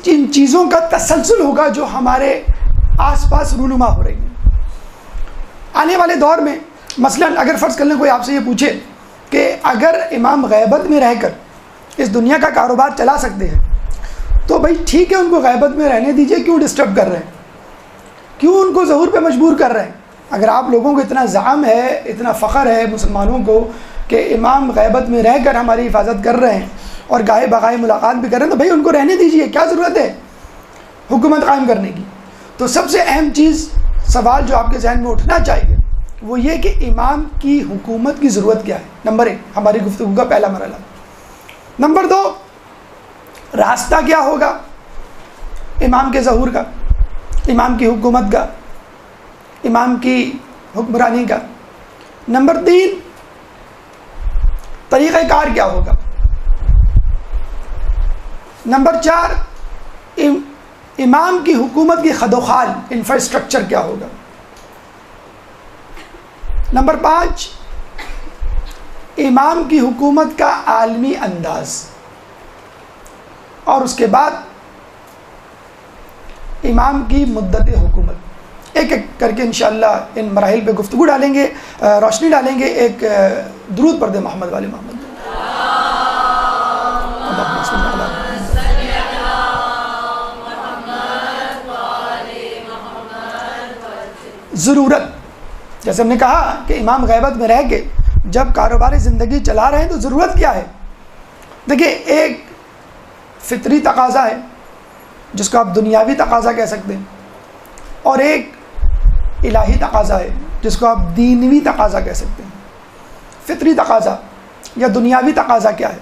ان چیزوں کا تسلسل ہوگا جو ہمارے آس پاس رونما ہو رہی ہیں. آنے والے دور میں مثلا اگر فرض کر لیں کوئی آپ سے یہ پوچھے کہ اگر امام غیبت میں رہ کر اس دنیا کا کاروبار چلا سکتے ہیں تو بھائی ٹھیک ہے، ان کو غیبت میں رہنے دیجئے، کیوں ڈسٹرب کر رہے ہیں؟ کیوں ان کو ظہور پہ مجبور کر رہے ہیں؟ اگر آپ لوگوں کو اتنا زعم ہے، اتنا فخر ہے مسلمانوں کو کہ امام غیبت میں رہ کر ہماری حفاظت کر رہے ہیں اور گاہے بغائے ملاقات بھی کر رہے ہیں، تو بھائی ان کو رہنے دیجئے، کیا ضرورت ہے حکومت قائم کرنے کی؟ تو سب سے اہم چیز، سوال جو آپ کے ذہن میں اٹھنا چاہیے وہ یہ کہ امام کی حکومت کی ضرورت کیا ہے. نمبر 1 ہماری گفتگو کا پہلا مرحلہ. نمبر 2 راستہ کیا ہوگا امام کے ظہور کا، امام کی حکومت کا، امام کی حکمرانی کا. نمبر 3 طریقہ کار کیا ہوگا. نمبر 4 امام کی حکومت کی خد و خال، انفراسٹرکچر کیا ہوگا. نمبر 5 امام کی حکومت کا عالمی انداز. اور اس کے بعد امام کی مدت حکومت. ایک ایک کر کے انشاءاللہ ان مراحل پہ گفتگو ڈالیں گے، روشنی ڈالیں گے. ایک درود پڑھ دیں محمد والے محمد. ضرورت، جیسے ہم نے کہا کہ امام غیبت میں رہ کے جب کاروباری زندگی چلا رہے ہیں تو ضرورت کیا ہے؟ دیکھیں، ایک فطری تقاضا ہے جس کو آپ دنیاوی تقاضا کہہ سکتے ہیں، اور ایک الہی تقاضا ہے جس کو آپ دینوی تقاضا کہہ سکتے ہیں. فطری تقاضا یا دنیاوی تقاضا کیا ہے؟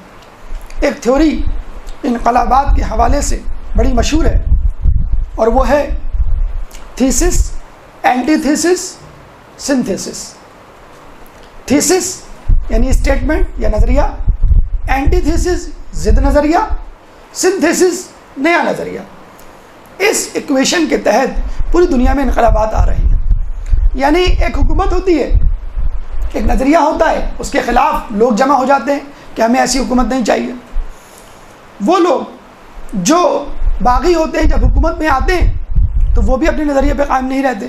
ایک تھیوری انقلابات کے حوالے سے بڑی مشہور ہے اور وہ ہے thesis, antithesis, synthesis. Thesis یعنی اسٹیٹمنٹ یا نظریہ، اینٹی تھیسس ضد نظریہ، سنتھیسس نیا نظریہ. اس ایکویشن کے تحت پوری دنیا میں انقلابات آ رہی ہیں. یعنی ایک حکومت ہوتی ہے، ایک نظریہ ہوتا ہے، اس کے خلاف لوگ جمع ہو جاتے ہیں کہ ہمیں ایسی حکومت نہیں چاہیے. وہ لوگ جو باغی ہوتے ہیں جب حکومت میں آتے ہیں تو وہ بھی اپنے نظریے پہ قائم نہیں رہتے،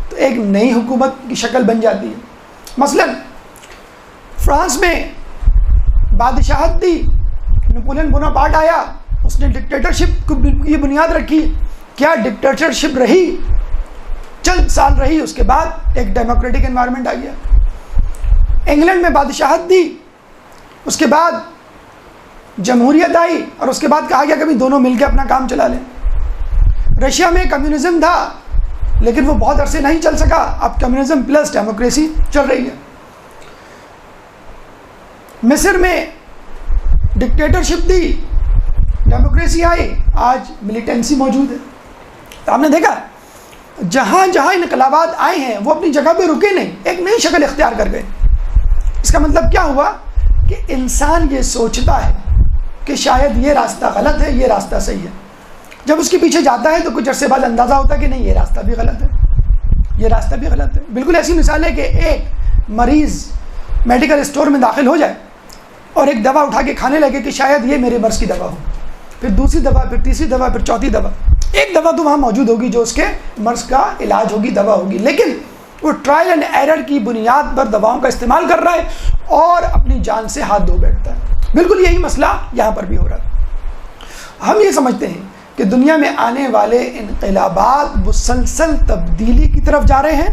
تو ایک نئی حکومت کی شکل بن جاتی ہے. مثلا فرانس میں بادشاہت دی، نپولین بوناپارٹ آیا، اس نے ڈکٹیٹرشپ کی بنیاد رکھی. کیا ڈکٹیٹرشپ رہی؟ چند سال رہی، اس کے بعد ایک ڈیموکریٹک انوائرمنٹ آ گیا. انگلینڈ میں بادشاہت دی، اس کے بعد جمہوریت آئی، اور اس کے بعد کہا گیا کہ دونوں مل کے اپنا کام چلا لیں. رشیا میں کمیونزم تھا لیکن وہ بہت عرصے نہیں چل سکا، اب کمیونزم پلس ڈیموکریسی چل رہی ہے. مصر میں ڈکٹیٹرشپ دی، ڈیموکریسی آئی، آج ملیٹنسی موجود ہے. تو آپ نے دیکھا جہاں جہاں انقلابات آئے ہیں وہ اپنی جگہ پہ رکے نہیں، ایک نئی شکل اختیار کر گئے. اس کا مطلب کیا ہوا کہ انسان یہ سوچتا ہے کہ شاید یہ راستہ غلط ہے، یہ راستہ صحیح ہے. جب اس کے پیچھے جاتا ہے تو کچھ عرصے بعد اندازہ ہوتا ہے کہ نہیں، یہ راستہ بھی غلط ہے، یہ راستہ بھی غلط ہے. بالکل ایسی مثال ہے کہ ایک مریض میڈیکل اسٹور میں داخل ہو جائے اور ایک دوا اٹھا کے کھانے لگے کہ شاید یہ میرے مرض کی دوا ہو، پھر دوسری دوا، پھر تیسری دوا، پھر چوتھی دوا. ایک دوا تو وہاں موجود ہوگی جو اس کے مرض کا علاج ہوگی، دوا ہوگی، لیکن وہ ٹرائل اینڈ ایرر کی بنیاد پر دواؤں کا استعمال کر رہا ہے اور اپنی جان سے ہاتھ دھو بیٹھتا ہے. بالکل یہی مسئلہ یہاں پر بھی ہو رہا ہے. ہم یہ سمجھتے ہیں کہ دنیا میں آنے والے انقلابات مسلسل تبدیلی کی طرف جا رہے ہیں،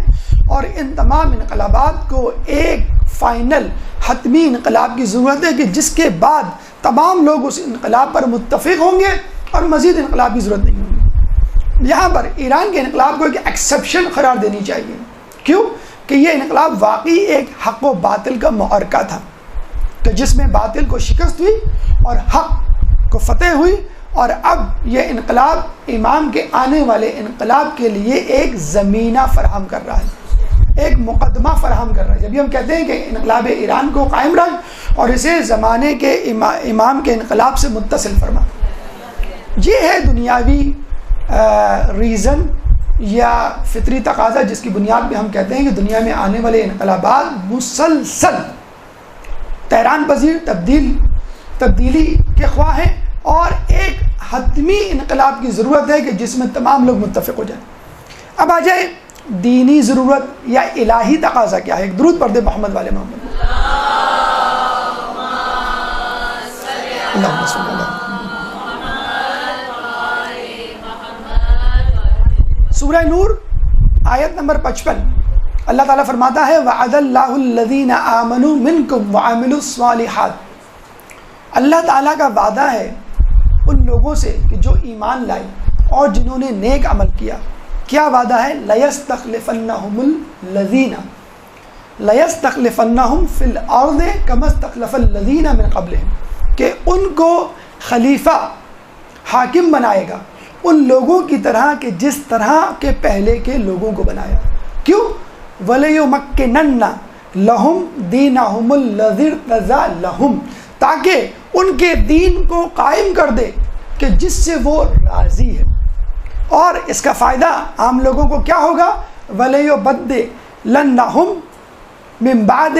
اور ان تمام انقلابات کو ایک فائنل حتمی انقلاب کی ضرورت ہے کہ جس کے بعد تمام لوگ اس انقلاب پر متفق ہوں گے اور مزید انقلاب کی ضرورت نہیں ہوگی. یہاں پر ایران کے انقلاب کو ایک ایکسیپشن قرار دینی چاہیے. کیوں؟ کہ یہ انقلاب واقعی ایک حق و باطل کا معرکہ تھا، کہ جس میں باطل کو شکست ہوئی اور حق کو فتح ہوئی. اور اب یہ انقلاب امام کے آنے والے انقلاب کے لیے ایک زمینہ فراہم کر رہا ہے، ایک مقدمہ فراہم کر رہا ہے. جب ہم کہتے ہیں کہ انقلاب ایران کو قائم رکھ اور اسے زمانے کے امام کے انقلاب سے متصل فرما، یہ ہے دنیاوی ریزن یا فطری تقاضا جس کی بنیاد پہ ہم کہتے ہیں کہ دنیا میں آنے والے انقلابات مسلسل تحران پذیر تبدیلی کے خواہ ہیں، اور ایک حتمی انقلاب کی ضرورت ہے کہ جس میں تمام لوگ متفق ہو جائیں. اب آ جائے دینی ضرورت یا الہی تقاضا کیا ہے. ایک درود پڑھ دے محمد والے محمد. اللہم صلی اللہ. سورہ نور آیت نمبر 55 اللہ تعالیٰ فرماتا ہے وعد اللہ الذین آمنوا منکم وعملوا الصالحات. اللہ تعالیٰ کا وعدہ ہے ان لوگوں سے کہ جو ایمان لائے اور جنہوں نے نیک عمل کیا. کیا وعدہ ہے؟ لَيَسْتَخْلِفَنَّهُمُ الَّذِينَ لَيَسْتَخْلِفَنَّهُمْ فِي الْأَرْضِ كَمَا اسْتَخْلَفَ الَّذِينَ مِنْ قَبْلِهِمْ، کہ ان کو خلیفہ حاکم بنائے گا ان لوگوں کی طرح کہ جس طرح کے پہلے کے لوگوں کو بنایا. کیوں؟ وَلَيُمَكِّنَنَّ لَهُمْ دِينَهُمُ الَّذِي ارْتَضَىٰ لَهُمْ، تاکہ ان کے دین کو قائم کر دے کہ جس سے وہ راضی ہے. اور اس کا فائدہ عام لوگوں کو کیا ہوگا؟ وَلَيُبَدِّلَنَّهُمْ مِن بَعْدِ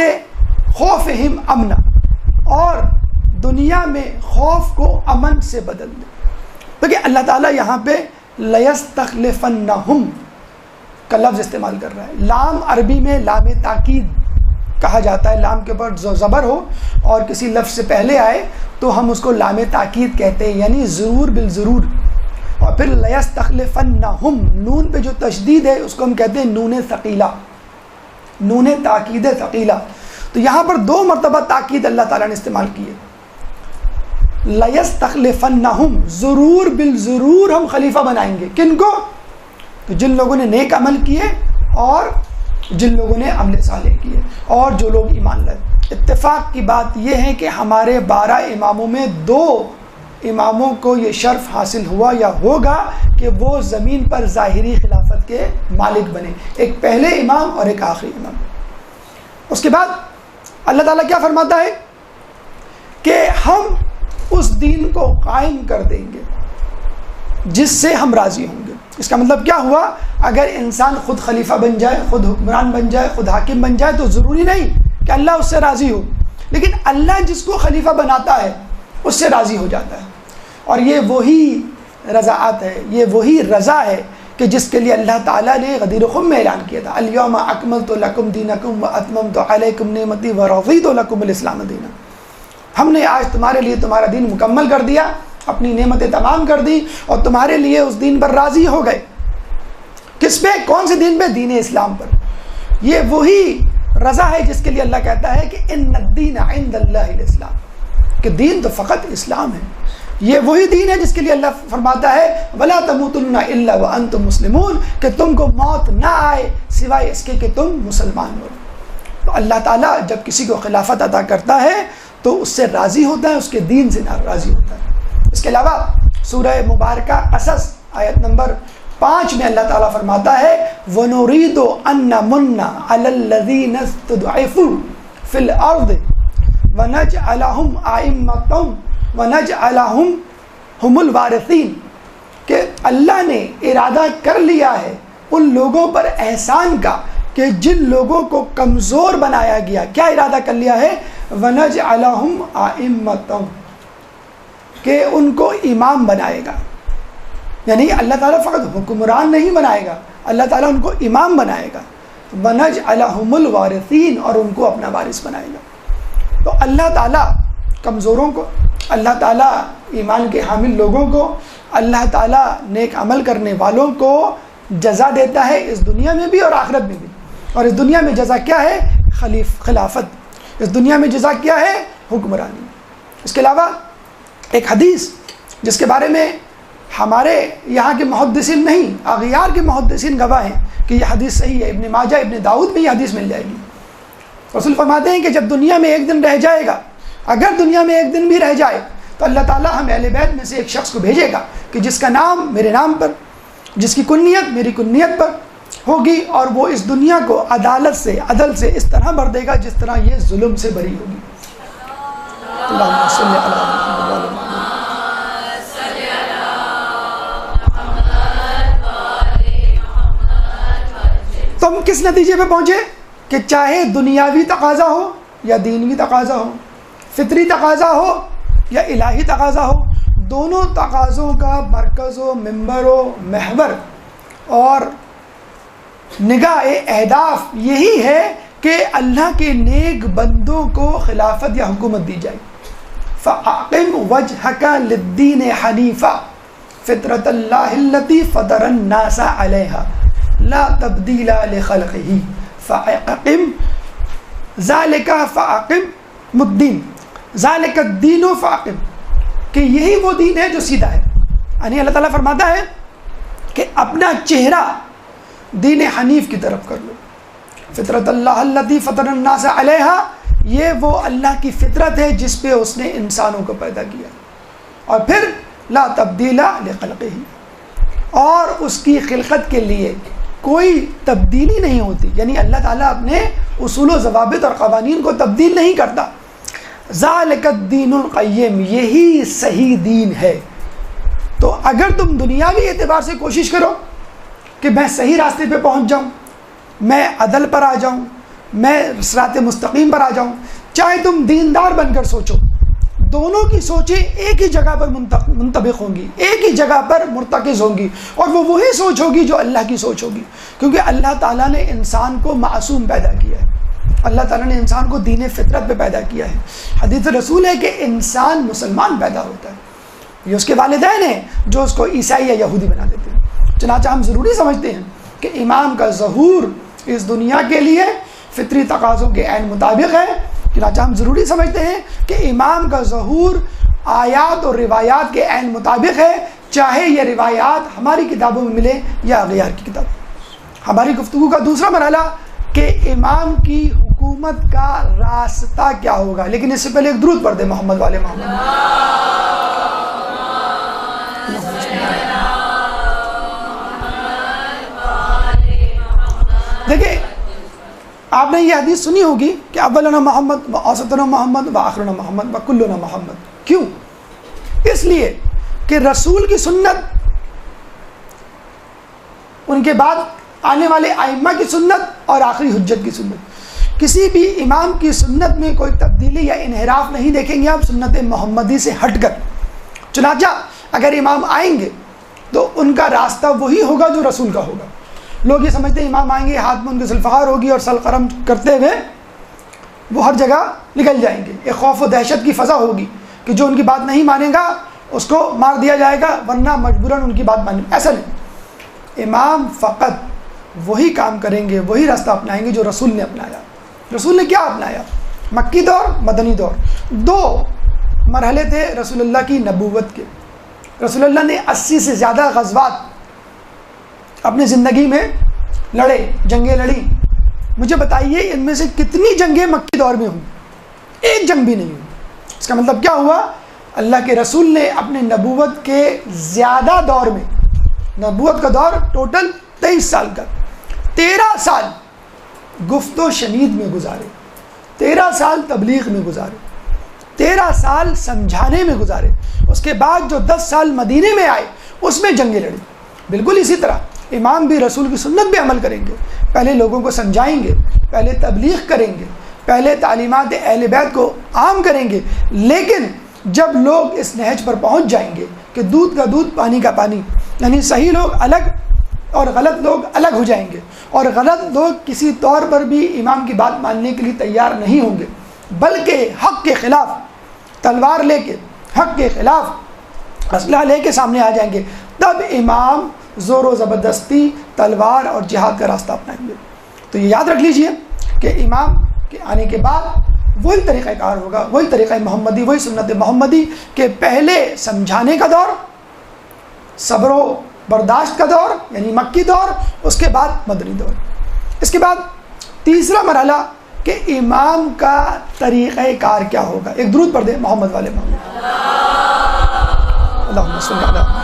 خَوْفِهِمْ أَمْنًا، اور دنیا میں خوف کو امن سے بدل دے. دیکھیں اللہ تعالیٰ یہاں پہ لَيَسْتَخْلِفَنَّهُمْ کا لفظ استعمال کر رہا ہے. لام عربی میں لام تاکید کہا جاتا ہے. لام کے اوپر زبر ہو اور کسی لفظ سے پہلے آئے تو ہم اس کو لام تاکید کہتے ہیں، یعنی ضرور بالضرور. اور پھر لَيَسْتَخْلِفَنَّهُمْ، نون پہ جو تشدید ہے اس کو ہم کہتے ہیں نون ثقیلہ، نون تاکید ثقیلہ. تو یہاں پر 2 مرتبہ تاکید اللہ تعالیٰ نے استعمال کی ہے. لَيَسْتَخْلِفَنَّهُمْ، ضرور بالضرور ہم خلیفہ بنائیں گے. کن کو؟ تو جن لوگوں نے نیک عمل کیے اور جن لوگوں نے عمل صالح کیے اور جو لوگ ایمان لائے. اتفاق کی بات یہ ہے کہ ہمارے 12 اماموں میں 2 اماموں کو یہ شرف حاصل ہوا یا ہوگا کہ وہ زمین پر ظاہری خلافت کے مالک بنے، ایک پہلے امام اور ایک آخری امام. اس کے بعد اللہ تعالیٰ کیا فرماتا ہے کہ ہم اس دین کو قائم کر دیں گے جس سے ہم راضی ہوں گے. اس کا مطلب کیا ہوا؟ اگر انسان خود خلیفہ بن جائے، خود حکمران بن جائے، خود حاکم بن جائے تو ضروری نہیں کہ اللہ اس سے راضی ہو، لیکن اللہ جس کو خلیفہ بناتا ہے اس سے راضی ہو جاتا ہے. اور یہ وہی رضاعت ہے، یہ وہی رضا ہے کہ جس کے لیے اللہ تعالیٰ نے غدیر خم میں اعلان کیا تھا الیوم اکملت لکم دینکم واتممت علیکم نعمتی ورضیت لکم الاسلام دینا. ہم نے آج تمہارے لیے تمہارا دین مکمل کر دیا، اپنی نعمتیں تمام کر دی اور تمہارے لیے اس دین پر راضی ہو گئے. کس پہ؟ کون سے دین پہ؟ دین اسلام پر. یہ وہی رضا ہے جس کے لیے اللہ کہتا ہے کہ ان الدین عند اللہ الاسلام، کہ دین تو فقط اسلام ہے. یہ وہی دین ہے جس کے لیے اللہ فرماتا ہے ولا تموتن الا وانتم مسلمون، کہ تم کو موت نہ آئے سوائے اس کے کہ تم مسلمان ہو. تو اللہ تعالیٰ جب کسی کو خلافت عطا کرتا ہے تو اس سے راضی ہوتا ہے، اس کے دین سے راضی ہوتا ہے. اس کے علاوہ سورہ مبارکہ قصص آیت نمبر 5 میں اللہ تعالیٰ فرماتا ہے وَنُرِيدُ أَن نَّمُنَّ عَلَى الَّذِينَ اسْتُضْعِفُوا فِي الْأَرْضِ وَنَجْعَلَهُمْ أَئِمَّةً وَنَجْعَلَهُمْ هُمُ الْوَارِثِينَ، کہ اللہ نے ارادہ کر لیا ہے ان لوگوں پر احسان کا کہ جن لوگوں کو کمزور بنایا گیا. کیا ارادہ کر لیا ہے؟ وَنَجْعَلَهُمْ أَئِمَّةً، کہ ان کو امام بنائے گا. یعنی اللہ تعالیٰ فقط حکمران نہیں بنائے گا، اللہ تعالیٰ ان کو امام بنائے گا. وَنَجْعَلَهُمُ الْوَارِثِينَ، اور ان کو اپنا وارث بنائے گا. تو اللہ تعالیٰ کمزوروں کو، اللہ تعالیٰ ایمان کے حامل لوگوں کو، اللہ تعالیٰ نیک عمل کرنے والوں کو جزا دیتا ہے اس دنیا میں بھی اور آخرت میں بھی. اور اس دنیا میں جزا کیا ہے؟ خلافت. اس دنیا میں جزا کیا ہے؟ حکمرانی. اس کے علاوہ ایک حدیث جس کے بارے میں ہمارے یہاں کے محدثین نہیں، اغیار کے محدثین گواہ ہیں کہ یہ حدیث صحیح ہے. ابن ماجہ، ابن داؤد میں یہ حدیث مل جائے گی. رسول فرماتے ہیں کہ جب دنیا میں ایک دن رہ جائے گا، اگر دنیا میں ایک دن بھی رہ جائے تو اللہ تعالیٰ ہم اہل بیت میں سے ایک شخص کو بھیجے گا کہ جس کا نام میرے نام پر، جس کی کنیت میری کنیت پر ہوگی، اور وہ اس دنیا کو عدالت سے، عدل سے اس طرح بھر دے گا جس طرح یہ ظلم سے بری ہوگی. اللہم صلی علی محمد وعلی محمد. تو ہم کس نتیجے پہ پہنچے کہ چاہے دنیاوی تقاضا ہو یا دینوی تقاضا ہو، فطری تقاضا ہو یا الہی تقاضا ہو، دونوں تقاضوں کا مرکز و ممبر و محور اور نگاہ اہداف یہی ہے کہ اللہ کے نیک بندوں کو خلافت یا حکومت دی جائے. فَأَقِمْ وَجْهَكَ لِلدِّينِ حَنِيفًا فِطْرَةَ اللَّهِ الَّتِي فَطَرَ النَّاسَ عَلَيْهَا لَا تَبْدِيلَ لِخَلْقِهِ فَأَقِمْ ذَلِكَ فَأَقِمْ الدِّينَ ذَلِكَ الدِّينُ فَأَقِمْ، کہ یہی وہ دین ہے جو سیدھا ہے. یعنی اللہ تعالیٰ فرماتا ہے کہ اپنا چہرہ دین حنیف کی طرف کر لو. فطرت اللہ التی فطر الناس علیہا، یہ وہ اللہ کی فطرت ہے جس پہ اس نے انسانوں کو پیدا کیا. اور پھر لا تبدیل لخلقہ، اور اس کی خلقت کے لیے کوئی تبدیلی نہیں ہوتی. یعنی اللہ تعالیٰ اپنے اصول و ضوابط اور قوانین کو تبدیل نہیں کرتا. ذالک الدین القیم، یہی صحیح دین ہے. تو اگر تم دنیاوی اعتبار سے کوشش کرو کہ میں صحیح راستے پہ پہنچ جاؤں، میں عدل پر آ جاؤں، میں صراط مستقیم پر آ جاؤں، چاہے تم دیندار بن کر سوچو، دونوں کی سوچیں ایک ہی جگہ پر منطبق ہوں گی، ایک ہی جگہ پر مرتکز ہوں گی، اور وہ وہی سوچ ہوگی جو اللہ کی سوچ ہوگی. کیونکہ اللہ تعالیٰ نے انسان کو معصوم پیدا کیا ہے، اللہ تعالیٰ نے انسان کو دین فطرت پہ پیدا کیا ہے. حدیث رسول ہے کہ انسان مسلمان پیدا ہوتا ہے، یہ اس کے والدین ہیں جو اس کو عیسائی یا یہودی بنا دیتے ہیں. چنانچہ ہم ضروری سمجھتے ہیں کہ امام کا ظہور اس دنیا کے لیے فطری تقاضوں کے عین مطابق ہے. چنانچہ ہم ضروری سمجھتے ہیں کہ امام کا ظہور آیات اور روایات کے عین مطابق ہے، چاہے یہ روایات ہماری کتابوں میں ملے یا اغیار کی کتاب. ہماری گفتگو کا دوسرا مرحلہ کہ امام کی حکومت کا راستہ کیا ہوگا. لیکن اس سے پہلے ایک درود پڑھ دیں محمد والے محمد. دیکھیں، آپ نے یہ حدیث سنی ہوگی کہ اولنا محمد و اوسطنا محمد و آخرنا محمد و کلنا محمد. کیوں؟ اس لیے کہ رسول کی سنت، ان کے بعد آنے والے ائمہ کی سنت اور آخری حجت کی سنت، کسی بھی امام کی سنت میں کوئی تبدیلی یا انحراف نہیں دیکھیں گے آپ سنت محمدی سے ہٹ کر. چنانچہ اگر امام آئیں گے تو ان کا راستہ وہی ہوگا جو رسول کا ہوگا. لوگ یہ سمجھتے ہیں امام آئیں گے، ہاتھ میں ان کی ذوالفقار ہوگی اور سر قرم کرتے ہوئے وہ ہر جگہ نکل جائیں گے. ایک خوف و دہشت کی فضا ہوگی کہ جو ان کی بات نہیں مانے گا اس کو مار دیا جائے گا، ورنہ مجبوراً ان کی بات مانیں. ایسا نہیں. امام فقط وہی کام کریں گے, وہی راستہ اپنائیں گے جو رسول نے اپنایا. رسول نے کیا اپنایا؟ مکی دور, مدنی دور, 2 مرحلے تھے رسول اللہ کی نبوت کے. رسول اللہ نے 80 سے زیادہ غزوات اپنی زندگی میں لڑے, جنگیں لڑی. مجھے بتائیے ان میں سے کتنی جنگیں مکی دور میں ہوئی؟ ایک جنگ بھی نہیں ہوئی. اس کا مطلب کیا ہوا؟ اللہ کے رسول نے اپنے نبوت کے زیادہ دور میں, نبوت کا دور ٹوٹل 23 سال کا, 13 سال گفت و شنید میں گزارے, 13 سال تبلیغ میں گزارے, 13 سال سمجھانے میں گزارے. اس کے بعد جو 10 سال مدینے میں آئے اس میں جنگیں لڑی. بالکل اسی طرح امام بھی رسول کی سنت پہ عمل کریں گے, پہلے لوگوں کو سمجھائیں گے, پہلے تبلیغ کریں گے, پہلے تعلیمات اہل بیت کو عام کریں گے. لیکن جب لوگ اس نہج پر پہنچ جائیں گے کہ دودھ کا دودھ پانی کا پانی, یعنی صحیح لوگ الگ اور غلط لوگ الگ ہو جائیں گے, اور غلط لوگ کسی طور پر بھی امام کی بات ماننے کے لیے تیار نہیں ہوں گے, بلکہ حق کے خلاف تلوار لے کے, حق کے خلاف اسلحہ لے کے سامنے آ جائیں گے, تب امام زور و زبردستی, تلوار اور جہاد کا راستہ اپنائیں گے. تو یہ یاد رکھ لیجئے کہ امام کے آنے کے بعد وہی طریقہ کار ہوگا, وہی طریقہ محمدی, وہی سنت محمدی, کہ پہلے سمجھانے کا دور, صبر و برداشت کا دور یعنی مکی دور, اس کے بعد مدنی دور. اس کے بعد تیسرا مرحلہ کہ امام کا طریقہ کار کیا ہوگا. ایک درود پڑھ دیں محمد والے محمد. اللہم صلی علی محمد.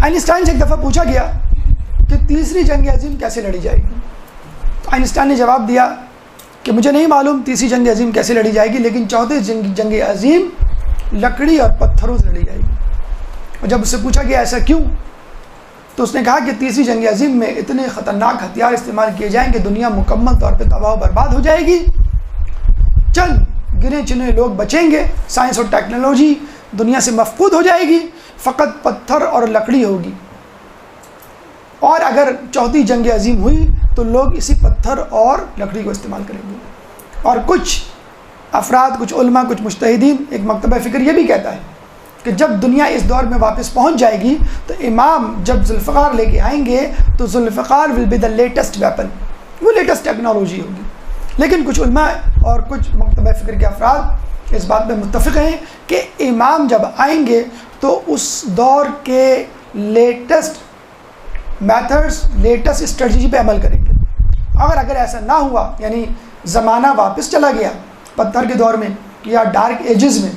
آئنسٹائن سے ایک دفعہ پوچھا گیا کہ تیسری جنگ عظیم کیسے لڑی جائے گی. آئنسٹائن نے جواب دیا کہ مجھے نہیں معلوم تیسری جنگ عظیم کیسے لڑی جائے گی, لیکن چوتھی جنگ عظیم لکڑی اور پتھروں سے لڑی جائے گی. اور جب اس سے پوچھا گیا ایسا کیوں, تو اس نے کہا کہ تیسری جنگ عظیم میں اتنے خطرناک ہتھیار استعمال کیے جائیں کہ دنیا مکمل طور پہ تباہ و برباد ہو جائے گی. چند گنے چنے لوگ بچیں گے, سائنس اور ٹیکنالوجی دنیا سے مفقود ہو جائے گی, فقط پتھر اور لکڑی ہوگی. اور اگر چوتھی جنگ عظیم ہوئی تو لوگ اسی پتھر اور لکڑی کو استعمال کریں گے. اور کچھ افراد, کچھ علماء, کچھ مجتہدین, ایک مکتبہ فکر یہ بھی کہتا ہے کہ جب دنیا اس دور میں واپس پہنچ جائے گی تو امام جب ذوالفقار لے کے آئیں گے تو Zulfiqar will be the latest weapon, وہ لیٹسٹ ٹیکنالوجی ہوگی. لیکن کچھ علماء اور کچھ مکتبہ فکر کے افراد اس بات میں متفق ہیں کہ امام جب آئیں گے تو اس دور کے لیٹسٹ میتھڈز, لیٹسٹ اسٹریٹجی پہ عمل کریں گے. اگر ایسا نہ ہوا, یعنی زمانہ واپس چلا گیا پتھر کے دور میں یا ڈارک ایجز میں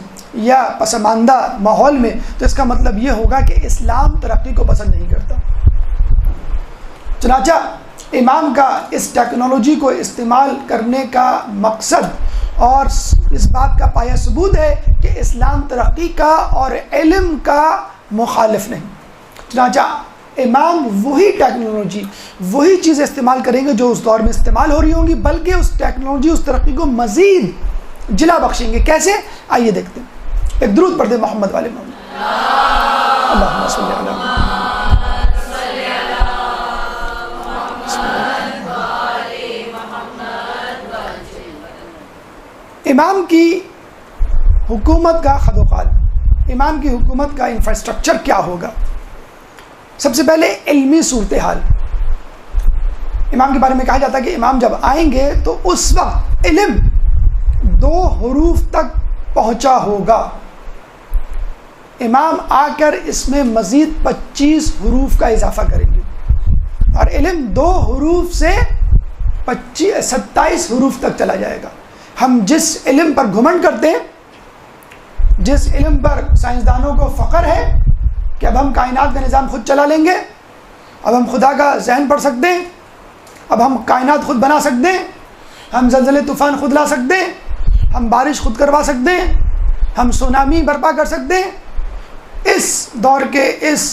یا پسماندہ ماحول میں, تو اس کا مطلب یہ ہوگا کہ اسلام ترقی کو پسند نہیں کرتا. چنانچہ امام کا اس ٹیکنالوجی کو استعمال کرنے کا مقصد اور اس بات کا پایہ ثبوت ہے کہ اسلام ترقی کا اور علم کا مخالف نہیں. چنانچہ امام وہی ٹیکنالوجی, وہی چیزیں استعمال کریں گے جو اس دور میں استعمال ہو رہی ہوں گی, بلکہ اس ٹیکنالوجی, اس ترقی کو مزید جلا بخشیں گے. کیسے؟ آئیے دیکھتے ہیں. ایک درود پڑھ دیں محمد والے محمد. اللہم صلی علی محمد. امام کی حکومت کا خد و خال, امام کی حکومت کا انفراسٹرکچر کیا ہوگا؟ سب سے پہلے علمی صورتحال. امام کے بارے میں کہا جاتا ہے کہ امام جب آئیں گے تو اس وقت علم 2 حروف تک پہنچا ہوگا. امام آ کر اس میں مزید 25 حروف کا اضافہ کریں گے, اور علم 2 حروف سے 27 حروف تک چلا جائے گا. ہم جس علم پر گھمنڈ کرتے ہیں, جس علم پر سائنسدانوں کو فخر ہے کہ اب ہم کائنات کا نظام خود چلا لیں گے, اب ہم خدا کا ذہن پڑھ سکتے ہیں, اب ہم کائنات خود بنا سکتے ہیں, ہم زلزلے طوفان خود لا سکتے ہیں, ہم بارش خود کروا سکتے ہیں, ہم سونامی برپا کر سکتے ہیں. اس دور کے اس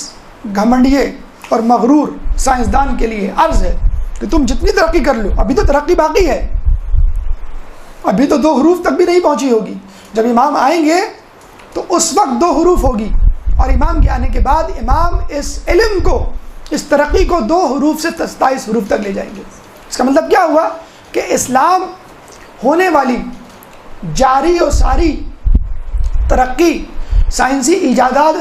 گھمنڈیے اور مغرور سائنسدان کے لیے عرض ہے کہ تم جتنی ترقی کر لو, ابھی تو ترقی باقی ہے, ابھی تو 2 حروف تک بھی نہیں پہنچی ہوگی. جب امام آئیں گے تو اس وقت 2 حروف ہوگی, اور امام کے آنے کے بعد امام اس علم کو, اس ترقی کو 2 حروف سے 27 حروف تک لے جائیں گے. اس کا مطلب کیا ہوا کہ اسلام ہونے والی جاری و ساری ترقی سائنسی ایجادات،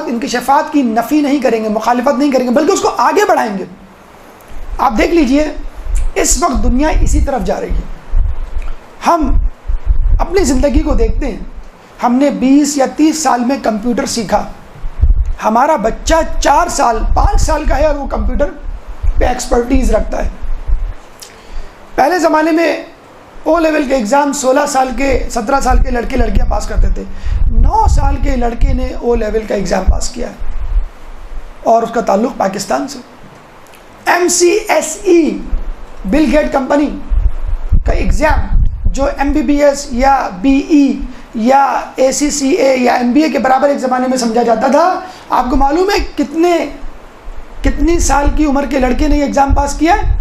انکشافات کی نفی نہیں کریں گے، مخالفت نہیں کریں گے، بلکہ اس کو آگے بڑھائیں گے۔ آپ دیکھ لیجئے اس وقت دنیا اسی طرف جا رہی ہے۔ ہم اپنی زندگی کو دیکھتے ہیں، ہم نے 20 یا 30 سال میں کمپیوٹر سیکھا، ہمارا بچہ 4 سال 5 سال کا ہے اور وہ کمپیوٹر پہ ایکسپرٹیز رکھتا ہے۔ پہلے زمانے میں او لیول کے ایگزام 16 سال کے 17 سال کے لڑکے لڑکیاں پاس کرتے تھے، 9 سال کے لڑکے نے او لیول کا ایگزام پاس کیا ہے اور اس کا تعلق پاکستان سے۔ MCSE بل گیٹ کمپنی کا ایگزام جو MBBS یا BE یا ACCA یا MBA کے برابر ایک زمانے میں سمجھا جاتا تھا، آپ کو معلوم ہے کتنی سال کی عمر کے لڑکے نے یہ ایگزام پاس کیا ہے؟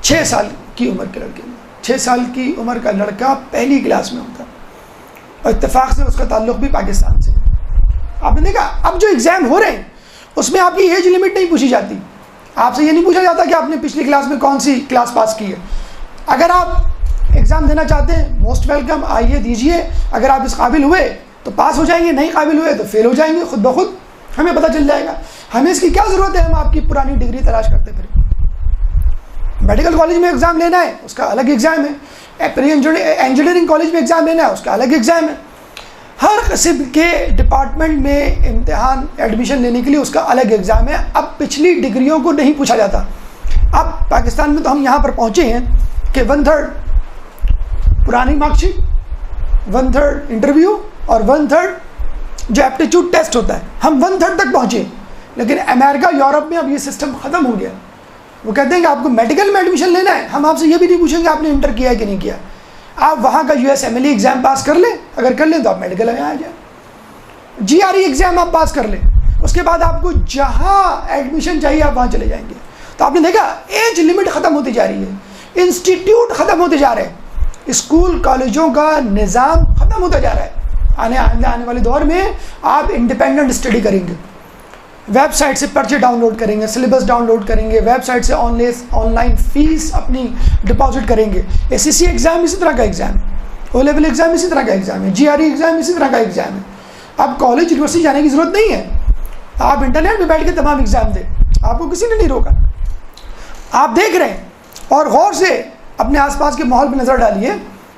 6 سال کی عمر کے لڑکے نے۔ 6 سال کی عمر کا لڑکا پہلی کلاس میں ہوتا اور اتفاق سے اس کا تعلق بھی پاکستان سے۔ آپ نے دیکھا اب جو ایگزام ہو رہے ہیں اس میں آپ کی ایج لمٹ نہیں پوچھی جاتی، آپ سے یہ نہیں پوچھا جاتا کہ آپ نے پچھلی کلاس میں کون سی کلاس پاس کی ہے۔ اگر آپ ایگزام دینا چاہتے ہیں موسٹ ویلکم، آئیے دیجئے، اگر آپ اس قابل ہوئے تو پاس ہو جائیں گے، نہیں قابل ہوئے تو فیل ہو جائیں گے، خود بخود ہمیں پتہ چل جائے گا۔ ہمیں اس کی کیا ضرورت ہے ہم آپ کی پرانی ڈگری تلاش کرتے پھر۔ میڈیکل کالج میں ایگزام لینا ہے اس کا الگ ایگزام ہے، انجینئرنگ کالج میں ایگزام لینا ہے اس کا الگ ایگزام ہے، ہر قسم کے ڈپارٹمنٹ میں امتحان ایڈمیشن لینے کے لیے اس کا الگ ایگزام ہے۔ اب پچھلی ڈگریوں کو نہیں پوچھا جاتا۔ اب پاکستان میں تو ہم یہاں پر پہنچے ہیں کہ 1/3 پرانی مارک شیٹ، 1/3 انٹرویو اور 1/3 جو ایپٹیچیوڈ ٹیسٹ ہوتا ہے، ہم 1/3 تک پہنچے۔ لیکن امریکہ یورپ میں اب یہ سسٹم ختم ہو گیا۔ وہ کہتے ہیں کہ آپ کو میڈیکل میں ایڈمیشن لینا ہے، ہم آپ سے یہ بھی نہیں پوچھیں گے آپ نے انٹر کیا ہے کہ نہیں کیا، آپ وہاں کا USMLE ایگزام پاس کر لیں، اگر کر لیں تو آپ میڈیکل میں آ جائیں، GRE ایگزام آپ پاس کر لیں، اس کے بعد آپ کو جہاں ایڈمیشن چاہیے آپ وہاں چلے جائیں گے۔ تو آپ نے دیکھا ایج لمٹ ختم ہوتی جا رہی ہے، انسٹیٹیوٹ ختم ہوتے جا رہے ہیں، اسکول کالجوں کا نظام ختم ہوتا جا رہا ہے۔ آنے والے دور میں آپ انڈیپینڈنٹ اسٹڈی کریں گے، ویب سائٹ سے پرچے ڈاؤن لوڈ کریں گے، سلیبس ڈاؤن لوڈ کریں گے، ویب سائٹ سے آن لائن فیس اپنی ڈپازٹ کریں گے۔ SSC ایگزام اسی طرح کا ایگزام ہے، او لیول ایگزام اسی طرح کا ایگزام ہے، GRE ایگزام اسی طرح کا ایگزام ہے۔ اب کالج یونیورسٹی جانے کی ضرورت نہیں ہے، آپ انٹرنیٹ پہ بیٹھ کے تمام ایگزام دیں، آپ کو کسی نے نہیں روکا۔ آپ دیکھ رہے ہیں اور غور سے اپنے آس پاس کے ماحول پہ نظر ڈالیے،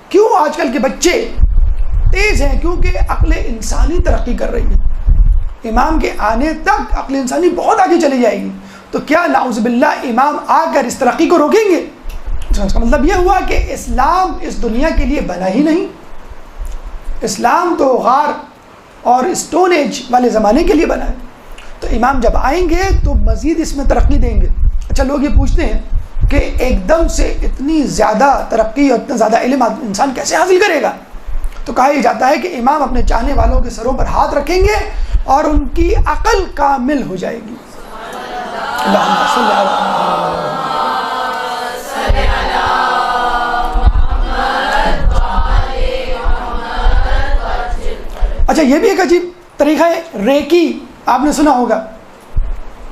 کیوں آج کل کے بچے تیز ہیں؟ کیونکہ عقل انسانی ترقی کر رہی ہے، امام کے آنے تک عقل انسانی بہت آگے چلی جائے گی۔ تو کیا نعوذ باللہ امام آ کر اس ترقی کو روکیں گے؟ اس کا مطلب یہ ہوا کہ اسلام اس دنیا کے لیے بنا ہی نہیں، اسلام تو غار اور اسٹون ایج والے زمانے کے لیے بنا ہے۔ تو امام جب آئیں گے تو مزید اس میں ترقی دیں گے۔ اچھا، لوگ یہ پوچھتے ہیں کہ ایک دم سے اتنی زیادہ ترقی اور اتنا زیادہ علم انسان کیسے حاصل کرے گا؟ تو کہا یہ جاتا ہے کہ امام اپنے چاہنے والوں کے سروں پر ہاتھ رکھیں گے اور ان کی عقل کامل ہو جائے گی۔ اللہم صلی علی اچھا، یہ بھی ایک عجیب طریقہ ہے، ریکی آپ نے سنا ہوگا،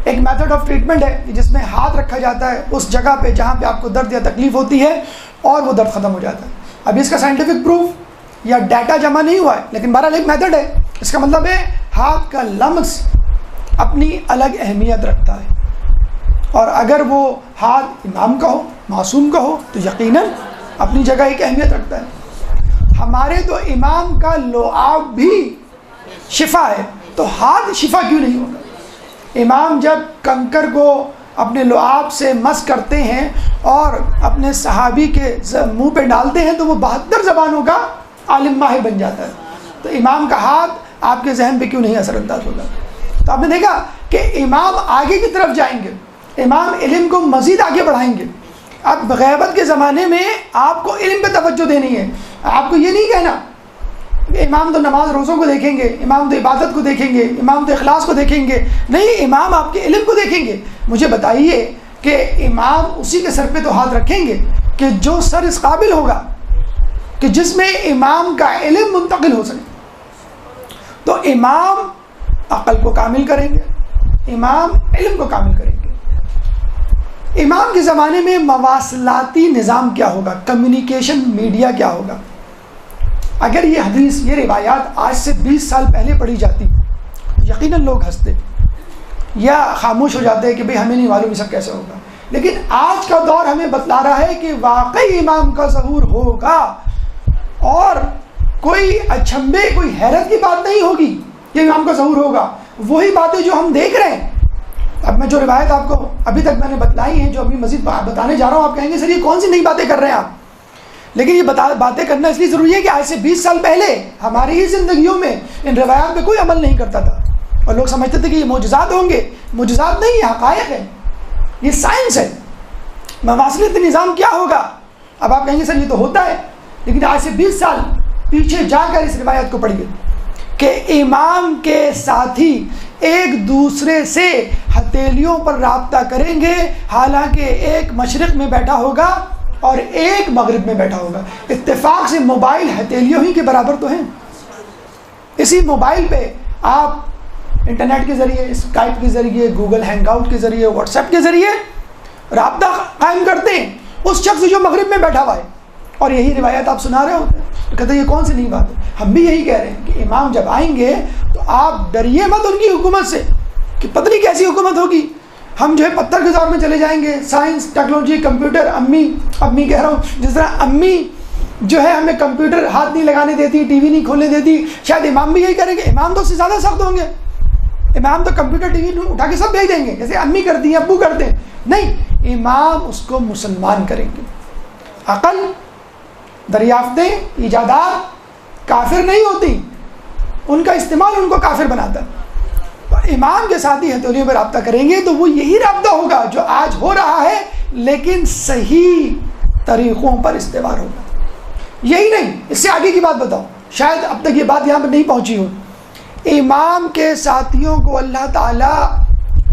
ایک میتھڈ آف ٹریٹمنٹ ہے جس میں ہاتھ رکھا جاتا ہے اس جگہ پہ جہاں پہ آپ کو درد یا تکلیف ہوتی ہے اور وہ درد ختم ہو جاتا ہے۔ ابھی اس کا سائنٹیفک پروف یا ڈیٹا جمع نہیں ہوا ہے، لیکن بہرحال ایک میتھڈ ہے۔ اس کا مطلب ہے ہاتھ کا لمس اپنی الگ اہمیت رکھتا ہے، اور اگر وہ ہاتھ امام کا ہو، معصوم کا ہو، تو یقیناً اپنی جگہ ایک اہمیت رکھتا ہے۔ ہمارے تو امام کا لعاب بھی شفا ہے، تو ہاتھ شفا کیوں نہیں ہوگا؟ امام جب کنکر کو اپنے لعاب سے مس کرتے ہیں اور اپنے صحابی کے منہ پہ ڈالتے ہیں تو وہ 72 زبانوں کا عالم ماہر بن جاتا ہے، تو امام کا ہاتھ آپ کے ذہن پہ کیوں نہیں اثر انداز ہوگا؟ تو آپ نے دیکھا کہ امام آگے کی طرف جائیں گے، امام علم کو مزید آگے بڑھائیں گے۔ اب غیبت کے زمانے میں آپ کو علم پہ توجہ دینی ہے، آپ کو یہ نہیں کہنا کہ امام تو نماز روزوں کو دیکھیں گے، امام تو عبادت کو دیکھیں گے، امام تو اخلاص کو دیکھیں گے، نہیں، امام آپ کے علم کو دیکھیں گے۔ مجھے بتائیے کہ امام اسی کے سر پہ تو ہاتھ رکھیں گے کہ جو سر اس قابل ہوگا کہ جس میں امام کا علم منتقل ہو سکے۔ تو امام عقل کو کامل کریں گے، امام علم کو کامل کریں گے۔ امام کے زمانے میں مواصلاتی نظام کیا ہوگا، کمیونیکیشن میڈیا کیا ہوگا؟ اگر یہ حدیث، یہ روایات آج سے 20 سال پہلے پڑھی جاتی یقیناً لوگ ہنستے یا خاموش ہو جاتے کہ بھئی ہمیں نہیں معلوم یہ سب کیسے ہوگا. لیکن آج کا دور ہمیں بتلا رہا ہے کہ واقعی امام کا ظہور ہوگا، اور کوئی اچھمبے، کوئی حیرت کی بات نہیں ہوگی کہ امام کا ظہور ہوگا. وہی باتیں جو ہم دیکھ رہے ہیں. اب میں جو روایت آپ کو ابھی تک میں نے بتلائی ہیں، جو ابھی مزید بتانے جا رہا ہوں، آپ کہیں گے سر یہ کون سی نئی باتیں کر رہے ہیں آپ؟ لیکن یہ باتیں کرنا اس لیے ضروری ہے کہ آج سے 20 سال پہلے ہماری ہی زندگیوں میں ان روایات پہ کوئی عمل نہیں کرتا تھا، اور لوگ سمجھتے تھے کہ یہ معجزات ہوں گے. معجزات نہیں، یہ حقائق ہے، یہ سائنس ہے. مواصلت نظام کیا ہوگا؟ اب آپ کہیں گے سر یہ تو ہوتا ہے، لیکن آج سے 20 سال پیچھے جا کر اس روایت کو پڑھیے کہ امام کے ساتھی ایک دوسرے سے ہتھیلیوں پر رابطہ کریں گے، حالانکہ ایک مشرق میں بیٹھا ہوگا اور ایک مغرب میں بیٹھا ہوگا. اتفاق سے موبائل ہتھیلیوں ہی کے برابر تو ہیں. اسی موبائل پہ آپ انٹرنیٹ کے ذریعے، اسکائپ کے ذریعے، گوگل ہینگ آؤٹ کے ذریعے، واٹس ایپ کے ذریعے رابطہ قائم کرتے ہیں اس شخص جو مغرب میں بیٹھا ہوا ہے، اور یہی روایت آپ سنا رہے ہوتے ہیں. تو کہتے ہیں یہ کون سی نئی بات ہے؟ ہم بھی یہی کہہ رہے ہیں کہ امام جب آئیں گے تو آپ ڈریے مت ان کی حکومت سے کہ پتہ نہیں کیسی حکومت ہوگی. ہم جو ہے پتھر کے دور میں چلے جائیں گے، سائنس، ٹیکنالوجی، کمپیوٹر. امی کہہ رہا ہوں، جس طرح امی جو ہے ہمیں کمپیوٹر ہاتھ نہیں لگانے دیتی، ٹی وی نہیں کھولنے دیتی، شاید امام بھی یہی کریں گے. امام تو اس سے زیادہ سخت ہوں گے. امام تو کمپیوٹر، ٹی وی اٹھا کے سب بھیج دیں گے جیسے امی کرتی ہیں، ابو کرتے ہیں. نہیں، امام اس کو مسلمان کریں گے. عقل، دریافتیں، ایجادات کافر نہیں ہوتی، ان کا استعمال ان کو کافر بناتا ہے. امام کے ساتھ ہی ہتھیلیوں پہ رابطہ کریں گے تو وہ یہی رابطہ ہوگا جو آج ہو رہا ہے، لیکن صحیح طریقوں پر استوار ہوگا. یہی نہیں، اس سے آگے کی بات بتاؤ، شاید اب تک یہ بات یہاں پہ نہیں پہنچی ہو. امام کے ساتھیوں کو اللہ تعالیٰ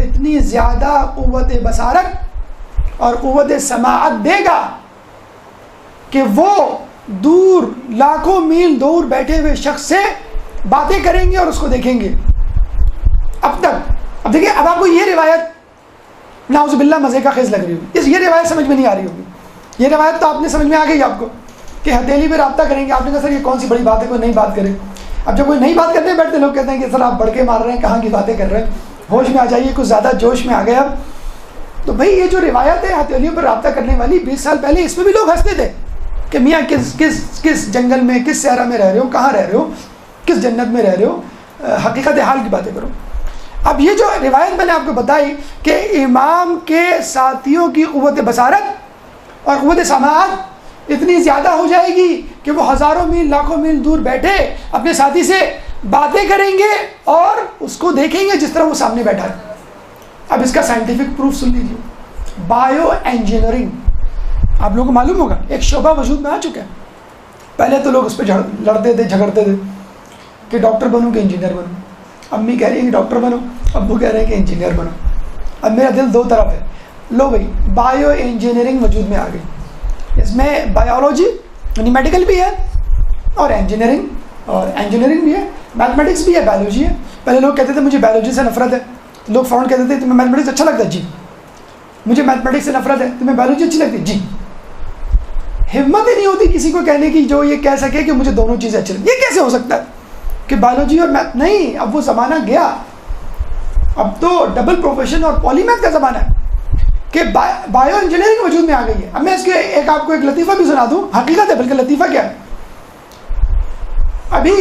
اتنی زیادہ قوت بصارت اور قوت سماعت دے گا کہ وہ دور، لاکھوں میل دور بیٹھے ہوئے شخص سے باتیں کریں گے اور اس کو دیکھیں گے. اب دیکھیں، اب آپ کو یہ روایت نعوذ باللہ مزے کا خیز لگ رہی ہوگی، یہ روایت سمجھ میں نہیں آ رہی ہوگی. یہ روایت تو آپ نے سمجھ میں آ گئی آپ کو کہ ہتھیلی پہ رابطہ کریں گے. آپ نے کہا سر یہ کون سی بڑی بات ہے، کوئی نئی بات کرے. اب جب کوئی نئی بات کرنے بیٹھتے لوگ کہتے ہیں کہ سر آپ بڑھ کے مار رہے ہیں، کہاں کی باتیں کر رہے ہیں، ہوش میں آ جائیے، کچھ زیادہ جوش میں آ گئے. اب تو بھائی یہ جو روایت ہے ہتھیلیوں پر رابطہ کرنے والی 20 سال پہلے، اس میں بھی لوگ ہنستے تھے کہ میاں کس جنگل میں، کس صحرا میں رہ رہے ہو، کہاں رہ رہے ہو، کس جنت میں رہ رہے ہو، حقیقت حال کی باتیں کرو. اب یہ جو روایت میں نے آپ کو بتائی کہ امام کے ساتھیوں کی قوت بصارت اور قوت سماعت اتنی زیادہ ہو جائے گی کہ وہ ہزاروں میل، لاکھوں میل دور بیٹھے اپنے ساتھی سے باتیں کریں گے اور اس کو دیکھیں گے جس طرح وہ سامنے بیٹھا ہے. اب اس کا سائنٹیفک پروف سن لیجیے. بایو انجینئرنگ آپ لوگوں کو معلوم ہوگا ایک شعبہ وجود میں آ چکا ہے. پہلے تو لوگ اس پہ لڑتے تھے، جھگڑتے تھے کہ ڈاکٹر بنوں کہ انجینئر بنوں. امی کہہ رہی ہیں کہ ڈاکٹر بنو، ابو کہہ رہے ہیں کہ انجینئر بنو. اب میرا دل دو طرف ہے. لو بھائی، بایو انجینئرنگ وجود میں آ گئی. اس میں بایولوجی یعنی میڈیکل بھی ہے، اور انجینئرنگ بھی ہے، میتھمیٹکس بھی ہے، بایولوجی ہے. پہلے لوگ کہتے تھے مجھے بایولوجی سے نفرت ہے، تو لوگ فوراً کہتے تھے تمہیں میتھمیٹکس اچھا لگتا ہے؟ جی. مجھے میتھمیٹکس سے نفرت ہے، تمہیں بایولوجی اچھی لگتی ہے؟ جی. ہمت ہی نہیں ہوتی کسی کو کہنے کی جو یہ کہہ سکے کہ مجھے دونوں چیزیں اچھی لگتی. یہ کیسے ہو سکتا ہے کہ بایولوجی اور میتھ؟ نہیں، اب وہ زمانہ گیا. اب تو ڈبل پروفیشن اور پولی میتھ کا زمانہ ہے کہ بایو انجینئرنگ وجود میں آ گئی ہے. اب میں اس کے آپ کو ایک لطیفہ بھی سنا دوں. حقیقت ہے بلکہ لطیفہ کیا ہے. ابھی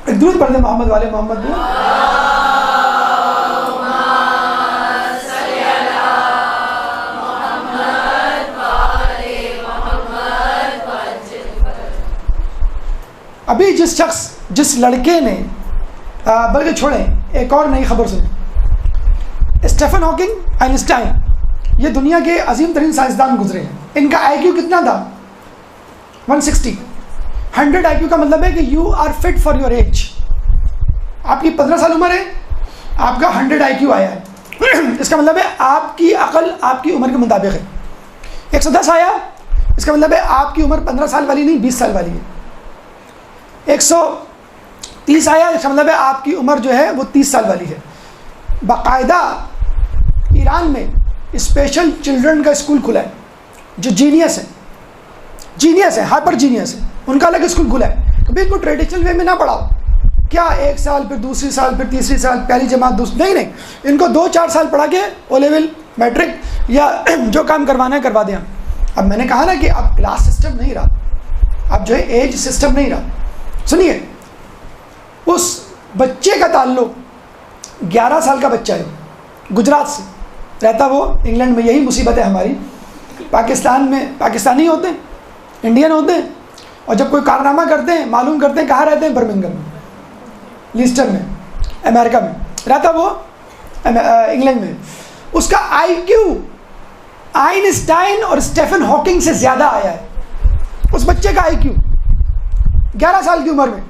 ایک درود پڑھ دیں محمد والے محمد میں. ابھی جس لڑکے نے بلکہ چھوڑیں، ایک اور نئی خبر سنیں. اسٹیفن ہاکنگ، آئنسٹائن، یہ دنیا کے عظیم ترین سائنسدان گزرے ہیں. ان کا آئی کیو کتنا تھا؟ 160. 100 آئی کیو کا مطلب ہے کہ you are fit for your age. آپ کی 15 سال عمر ہے، آپ کا 100 آئی کیو آیا ہے. اس کا مطلب ہے آپ کی عقل آپ کی عمر کے مطابق ہے. 110 آیا، اس کا مطلب ہے آپ کی عمر 15 سال والی نہیں 20 سال والی ہے. 130 آیا، اس کا مطلب ہے آپ کی عمر جو ہے وہ 30 سال والی ہے. باقاعدہ ایران میں اسپیشل چلڈرن کا اسکول کھلا ہے جو جینیس ہے. جینیس ہے, ہائپر جینیس ہے, ان کا الگ اسکول کھلا ہے. کبھی ان کو ٹریڈیشنل وے میں نہ پڑھاؤ, کیا 1 سال پھر دوسری سال پھر تیسری سال پہلی جماعت دوسری, نہیں, ان کو 2-4 سال پڑھا کے او لیول میٹرک یا جو کام کروانا ہے کروا دیں. اب میں نے کہا نا کہ اب کلاس سسٹم نہیں رہا, اب جو ہے ایج سسٹم نہیں رہا. سنیے, اس بچے کا تعلق 11 سال کا بچہ ہے, گجرات سے رہتا, وہ انگلینڈ میں. یہی مصیبت ہے ہماری, پاکستان میں پاکستانی ہوتے ہیں, انڈین ہوتے ہیں, اور جب کوئی کارنامہ کرتے ہیں معلوم کرتے ہیں کہاں رہتے ہیں, برمنگھم میں, لیسٹر میں, امریکہ میں رہتا وہ, انگلینڈ میں. اس کا آئی کیو آئنسٹائن اور اسٹیفن ہاکنگ سے زیادہ آیا ہے. اس بچے کا آئی کیو 11 سال کی عمر میں,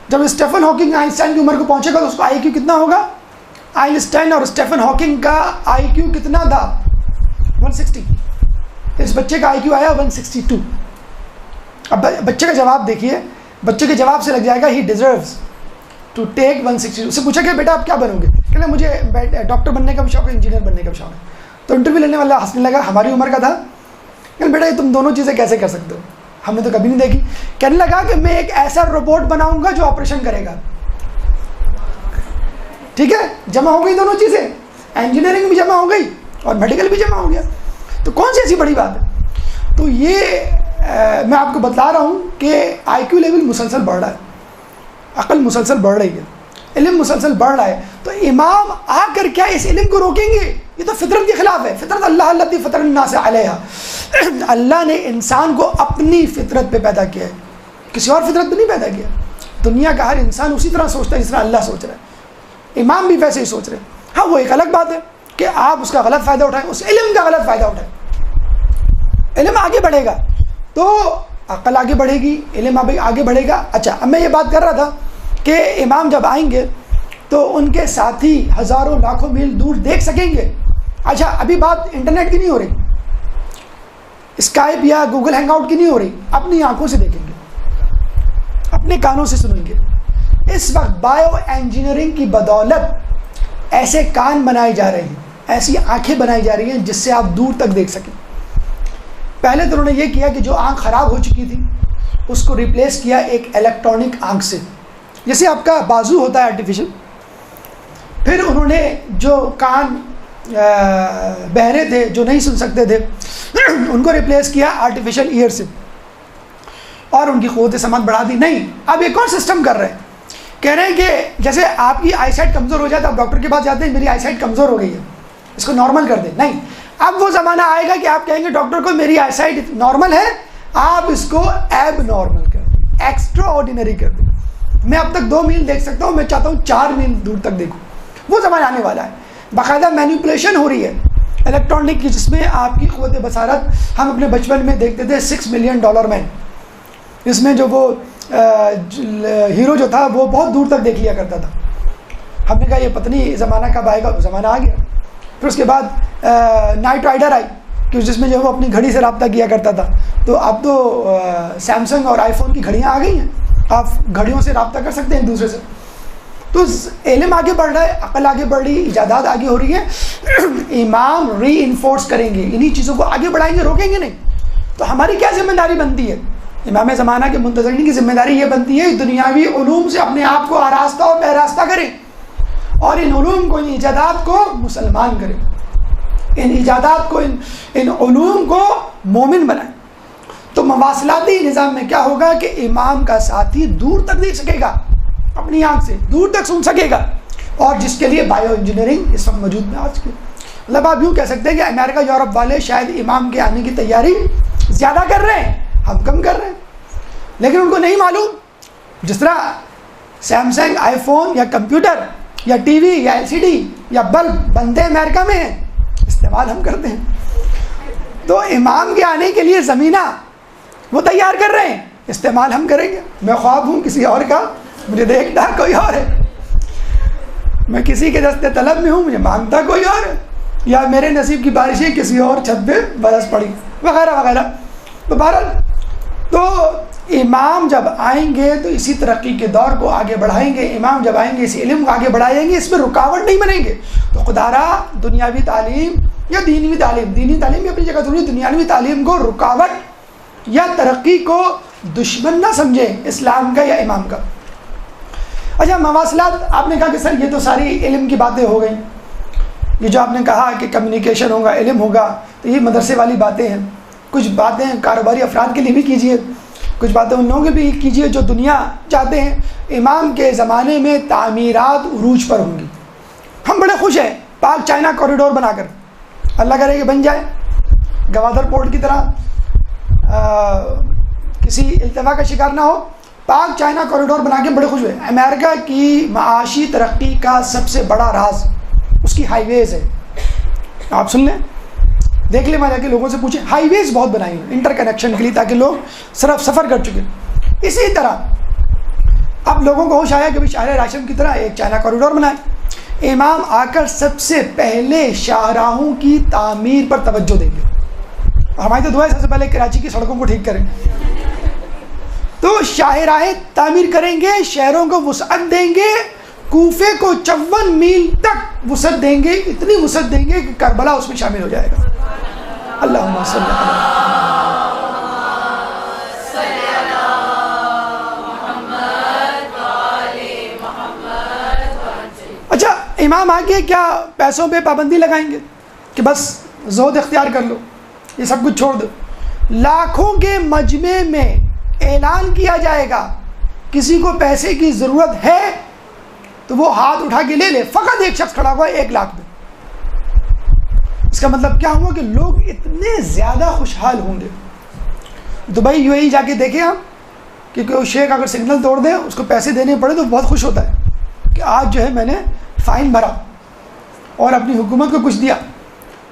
جب اسٹیفن ہاکنگ آئنسٹائن کی عمر کو پہنچے گا تو اس کا آئی کیو کتنا ہوگا؟ آئنسٹائن اور اسٹیفن ہاکنگ کا آئی کیو کتنا تھا؟ 160. اس بچے کا آئی کیو آیا 162. اب بچے کا جواب دیکھیے, بچے کے جواب سے لگ جائے گا ہی ڈیزروز ٹو ٹیک 162. اس سے پوچھا کہ بیٹا آپ کیا بنو گے؟ کہنا مجھے ڈاکٹر بننے کا بھی شوق ہے, انجینئر بننے کا بھی شوق ہے. تو انٹرویو لینے والا ہنسنے لگا, ہماری عمر کا تھا. کہ بیٹا یہ تم دونوں چیزیں کیسے کر سکتے ہو, ہم نے تو کبھی نہیں دیکھی. کہنے لگا کہ میں ایک ایسا روبوٹ بناؤں گا جو آپریشن کرے گا. ٹھیک ہے, جمع ہو گئی دونوں چیزیں, انجینئرنگ بھی جمع ہو گئی اور میڈیکل بھی جمع ہو گیا. تو کون سی ایسی بڑی بات ہے؟ تو یہ میں آپ کو بتلا رہا ہوں کہ آئی کیو لیول مسلسل بڑھ رہا ہے, عقل مسلسل بڑھ رہی ہے, علم مسلسل بڑھ رہا ہے. تو امام آ کر کیا اس علم کو روکیں گے؟ یہ تو فطرت کے خلاف ہے. فطرت اللہ التی فطر الناس علیہا, اللہ نے انسان کو اپنی فطرت پہ پیدا کیا ہے, کسی اور فطرت پہ نہیں پیدا کیا. دنیا کا ہر انسان اسی طرح سوچتا ہے جس طرح اللہ سوچ رہا ہے, امام بھی ویسے ہی سوچ رہے ہیں. ہاں وہ ایک الگ بات ہے کہ آپ اس کا غلط فائدہ اٹھائیں, اس علم کا غلط فائدہ اٹھائیں. علم آگے بڑھے گا تو عقل آگے بڑھے گی, علم آگے بڑھے گا. اچھا, اب میں یہ بات کر رہا تھا کہ امام جب آئیں گے تو ان کے ساتھی ہزاروں لاکھوں میل دور دیکھ سکیں گے. اچھا, ابھی بات انٹرنیٹ کی نہیں ہو رہی, اسکائپ یا گوگل ہینگ آؤٹ کی نہیں ہو رہی, اپنی آنکھوں سے دیکھیں گے, اپنے کانوں سے سنیں گے. اس وقت بایو انجینئرنگ کی بدولت ایسے کان بنائے جا رہے ہیں, ایسی آنکھیں بنائی جا رہی ہیں جس سے آپ دور تک دیکھ سکیں. پہلے تو انہوں نے یہ کیا کہ جو آنکھ خراب ہو چکی تھی اس کو ریپلیس کیا ایک الیکٹرانک آنکھ سے, جیسے آپ کا بازو ہوتا ہے آرٹیفیشل. پھر انہوں نے جو کان بہرے تھے, جو نہیں سن سکتے تھے, ان کو ریپلیس کیا آرٹیفیشل ایئر سے, اور ان کی قوت سماعت بڑھا دی. نہیں, اب ایک اور سسٹم کر رہے ہیں, کہہ رہے ہیں کہ جیسے آپ کی آئی سائٹ کمزور ہو جائے تو آپ ڈاکٹر کے پاس جاتے ہیں, میری آئی سائٹ کمزور ہو گئی ہے, اس کو نارمل کر دیں. نہیں, اب وہ زمانہ آئے گا کہ آپ کہیں گے ڈاکٹر کو میری آئی سائٹ نارمل ہے, آپ اس کو ایب نارمل کر دیں, ایکسٹرا آرڈینری کر دیں. میں اب تک 2 میل دیکھ سکتا ہوں, میں چاہتا ہوں 4 میل دور تک دیکھوں. وہ زمانہ آنے والا ہے. باقاعدہ مینیپولیشن ہو رہی ہے الیکٹرانک کی, جس میں آپ کی قوت بصارت, ہم اپنے بچپن میں دیکھتے تھے $6 ملین مین, اس میں جو وہ ہیرو جو تھا وہ بہت دور تک دیکھ لیا کرتا تھا. ہم نے کہا یہ پتہ نہیں زمانہ کب آئے گا, وہ زمانہ آ گیا. پھر اس کے بعد نائٹ رائڈر آئی کہ جس میں جو وہ اپنی گھڑی سے رابطہ کیا کرتا تھا. تو اب تو سیمسنگ اور آئی فون کی گھڑیاں آ گئی ہیں, آپ گھڑیوں سے رابطہ کر سکتے ہیں ایک دوسرے سے. تو علم آگے بڑھ رہا ہے, عقل آگے بڑھ رہی ہے, ایجادات آگے ہو رہی ہے. امام ری انفورس کریں گے, انہی چیزوں کو آگے بڑھائیں گے, روکیں گے نہیں. تو ہماری کیا ذمہ داری بنتی ہے؟ امام زمانہ کے منتظرین کی ذمہ داری یہ بنتی ہے دنیاوی علوم سے اپنے آپ کو آراستہ اور پیراستہ کریں, اور ان علوم کو, ان ایجادات کو مسلمان کریں, ان ایجادات کو, ان علوم کو مومن بنائیں. تو مواصلاتی نظام میں کیا ہوگا کہ امام کا ساتھی دور تک دیکھ سکے گا, اپنی آنکھ سے دور تک سن سکے گا, اور جس کے لیے بایو انجینئرنگ اس وقت موجود میں آج کی. مطلب آپ یوں کہہ سکتے ہیں کہ امریکہ یورپ والے شاید امام کے آنے کی تیاری زیادہ کر رہے ہیں, ہم کم کر رہے ہیں, لیکن ان کو نہیں معلوم. جس طرح سیمسنگ, آئی فون یا کمپیوٹر یا ٹی وی یا LCD یا بلب بنتے امریکہ میں ہیں, استعمال ہم کرتے ہیں. تو امام کے آنے کے لیے زمینہ وہ تیار کر رہے ہیں, استعمال ہم کریں گے. میں خواب ہوں کسی اور کا, مجھے دیکھتا کوئی اور ہے, میں کسی کے دستے طلب میں ہوں, مجھے مانگتا کوئی اور ہے, یا میرے نصیب کی بارشیں کسی اور چھت پہ برس پڑی, وغیرہ وغیرہ. تو بہرحال تو امام جب آئیں گے تو اسی ترقی کے دور کو آگے بڑھائیں گے. امام جب آئیں گے اسی علم کو آگے بڑھائیں گے, اس میں رکاوٹ نہیں بنیں گے. تو خدا را دنیاوی تعلیم یا دینی تعلیم بھی اپنی جگہ ضروری, دنیاوی تعلیم کو رکاوٹ یا ترقی کو دشمن نہ سمجھیں اسلام کا یا امام کا. اچھا مواصلات آپ نے کہا کہ سر یہ تو ساری علم کی باتیں ہو گئیں. یہ جو آپ نے کہا کہ کمیونیکیشن ہوگا علم ہوگا تو یہ مدرسے والی باتیں ہیں. کچھ باتیں کاروباری افراد کے لیے بھی کیجیے, کچھ باتیں ان لوگوں کے بھی کیجیے جو دنیا چاہتے ہیں. امام کے زمانے میں تعمیرات عروج پر ہوں گی. ہم بڑے خوش ہیں پاک چائنا کوریڈور بنا کر, اللہ کرے کہ بن جائے گوادر پورٹ کی طرح, کسی التوا کا شکار نہ ہو. پاک چائنا کوریڈور بنا کے بڑے خوش ہوئے. امریکہ کی معاشی ترقی کا سب سے بڑا راز اس کی ہائی ویز ہے. آپ سن لیں, دیکھ لیں, وہاں جا کے لوگوں سے پوچھیں. ہائی ویز بہت بنائی ہیں انٹر کنیکشن کے لیے تاکہ لوگ صرف سفر کر چکے. اسی طرح اب لوگوں کو ہوش آیا کہ شاہراہ راشم کی طرح ایک چائنا کوریڈور بنائے. امام آ کر سب سے پہلے شاہراہوں کی تعمیر پر توجہ دیں گے. ہماری تو دعا ہے سب سے پہلے کراچی کی سڑکوں کو ٹھیک کریں. تو شاہراہیں تعمیر کریں گے, شہروں کو وسعت دیں گے, کوفے کو 54 میل تک وسعت دیں گے, اتنی وسعت دیں گے کہ کربلا اس میں شامل ہو جائے گا. اللہم صلی اللہ. اچھا امام آگے کیا پیسوں پہ پابندی لگائیں گے کہ بس زہد اختیار کر لو, یہ سب کچھ چھوڑ دو؟ لاکھوں کے مجمع میں اعلان کیا جائے گا کسی کو پیسے کی ضرورت ہے تو وہ ہاتھ اٹھا کے لے لے. فقط ایک شخص کھڑا ہوا ہے 1 لاکھ میں. اس کا مطلب کیا ہوا کہ لوگ اتنے زیادہ خوشحال ہوں گے. دبئی UAE جا کے دیکھیں آپ کہ کوئی شیخ اگر سگنل توڑ دے اس کو پیسے دینے پڑے تو بہت خوش ہوتا ہے کہ آج جو ہے میں نے فائن بھرا اور اپنی حکومت کو کچھ دیا.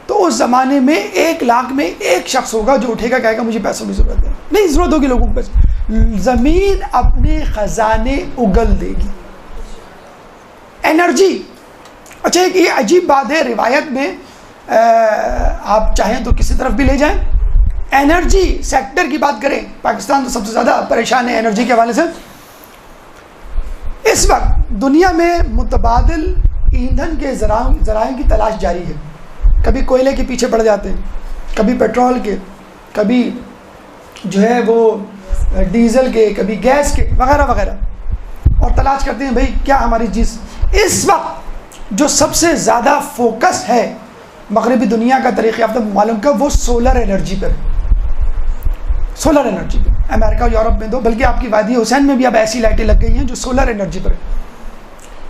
تو اس زمانے میں 1 لاکھ میں 1 شخص ہوگا جو اٹھے گا کہے گا مجھے پیسوں کی ضرورت ہے. نہیں ضرورت ہوگی لوگوں کو پیسے. زمین اپنے خزانے اگل دے گی. انرجی. اچھا ایک یہ عجیب بات ہے, روایت میں آپ چاہیں تو کسی طرف بھی لے جائیں, انرجی سیکٹر کی بات کریں, پاکستان تو سب سے زیادہ پریشان ہے انرجی کے حوالے سے. اس وقت دنیا میں متبادل ایندھن کے ذرائع کی تلاش جاری ہے. کبھی کوئلے کے پیچھے پڑ جاتے ہیں, کبھی پیٹرول کے, کبھی جو ہے وہ ڈیزل کے, کبھی گیس کے وغیرہ وغیرہ, اور تلاش کرتے ہیں بھئی کیا ہماری چیز. اس وقت جو سب سے زیادہ فوکس ہے مغربی دنیا کا ترقی یافتہ ممالک کا وہ سولر انرجی پر. سولر انرجی پہ امریکہ اور یورپ میں بلکہ آپ کی وادی حسین میں بھی اب ایسی لائٹیں لگ گئی ہیں جو سولر انرجی پر,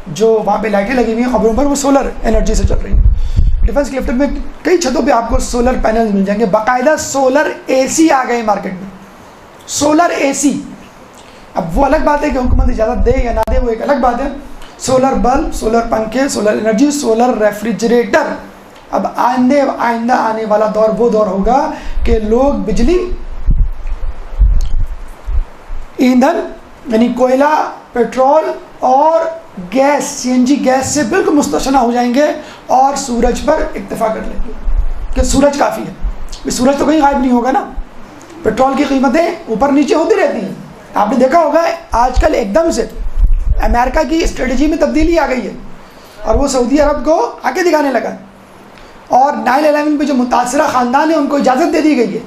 جو وہاں پہ لائٹیں لگی ہوئی ہیں خبروں پر وہ سولر انرجی سے چل رہی ہیں. ڈیفنس کلفٹن میں کئی چھتوں پہ آپ کو سولر پینل مل جائیں گے. باقاعدہ سولر AC آ گئے مارکیٹ میں. Solar AC. اب وہ الگ بات ہے کہ حکومت اجازت دے یا نہ دے, وہ ایک الگ بات ہے. سولر بلب, سولر پنکھے, سولر انرجی, سولر ریفریجریٹر. اب آئندہ آنے والا دور وہ دور ہوگا کہ لوگ بجلی, ایندھن یعنی کوئلہ, پیٹرول اور گیس CNG گیس سے بالکل مستغنی ہو جائیں گے اور سورج پر اکتفا کر لیں گے کہ سورج کافی ہے. سورج تو کہیں غائب نہیں ہوگا نا. پیٹرول کی قیمتیں اوپر نیچے ہوتی رہتی ہیں. آپ نے دیکھا ہوگا آج کل ایک دم سے امریکہ کی اسٹریٹجی میں تبدیلی آ گئی ہے اور وہ سعودی عرب کو آگے دکھانے لگا. اور 9/11 پہ جو متاثرہ خاندان ہیں ان کو اجازت دے دی گئی ہے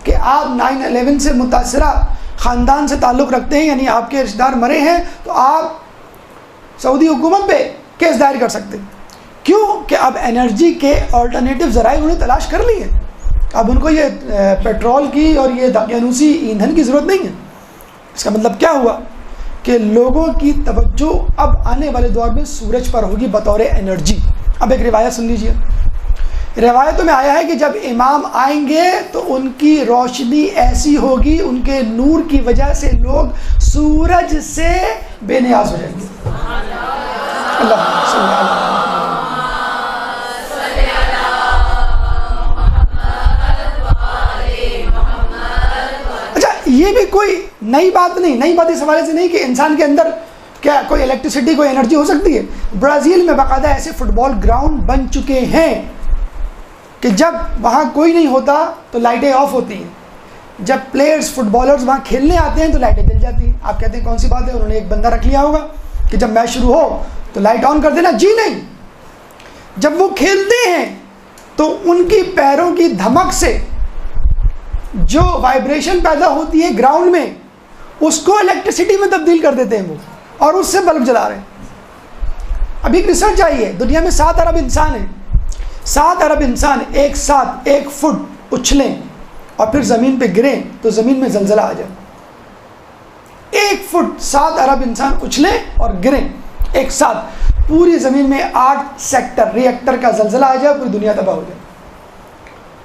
کہ آپ 9/11 سے متاثرہ خاندان سے تعلق رکھتے ہیں, یعنی آپ کے رشتہ دار مرے ہیں تو آپ سعودی حکومت پہ کیس دائر کر سکتے ہیں. کیوں کہ اب انرجی کے آلٹرنیٹیو ذرائع انہیں تلاش کر لی ہیں. اب ان کو یہ پیٹرول کی اور یہ دقیانوسی ایندھن کی ضرورت نہیں ہے. اس کا مطلب کیا ہوا کہ لوگوں کی توجہ اب آنے والے دور میں سورج پر ہوگی بطور انرجی. اب ایک روایت سن لیجیے. روایتوں میں آیا ہے کہ جب امام آئیں گے تو ان کی روشنی ایسی ہوگی, ان کے نور کی وجہ سے لوگ سورج سے بے نیاز ہو جائیں گے. اللہ صلی اللہ. اچھا یہ بھی کوئی نئی بات نہیں, نئی بات اس حوالے سے نہیں کہ انسان کے اندر کیا کوئی الیکٹریسٹی, کوئی انرجی ہو سکتی ہے. برازیل میں باقاعدہ ایسے فٹ بال گراؤنڈ بن چکے ہیں کہ جب وہاں کوئی نہیں ہوتا تو لائٹیں آف ہوتی ہیں, جب پلیئرز فٹ بالرز وہاں کھیلنے آتے ہیں تو لائٹیں جل جاتی ہیں. آپ کہتے ہیں کون سی بات ہے, انہوں نے ایک بندہ رکھ لیا ہوگا کہ جب میچ شروع ہو تو لائٹ آن کر دینا. جی نہیں, جب وہ کھیلتے ہیں تو ان کی پیروں کی دھمک سے جو وائبریشن پیدا ہوتی ہے گراؤنڈ میں اس کو الیکٹریسٹی میں تبدیل کر دیتے ہیں وہ، اور اس سے بلب جلا رہے ہیں. ابھی ایک ریسرچ آئی ہے، دنیا میں 7 ارب انسان ہیں. 7 ارب انسان ایک ساتھ 1 فٹ اچھلیں اور پھر زمین پہ گریں تو زمین میں زلزلہ آ جائے. 1 فٹ 7 ارب انسان اچھلیں اور گریں ایک ساتھ، پوری زمین میں 8 سیکٹر ریئیکٹر کا زلزلہ آ جائے، پوری دنیا تباہ ہو جائے.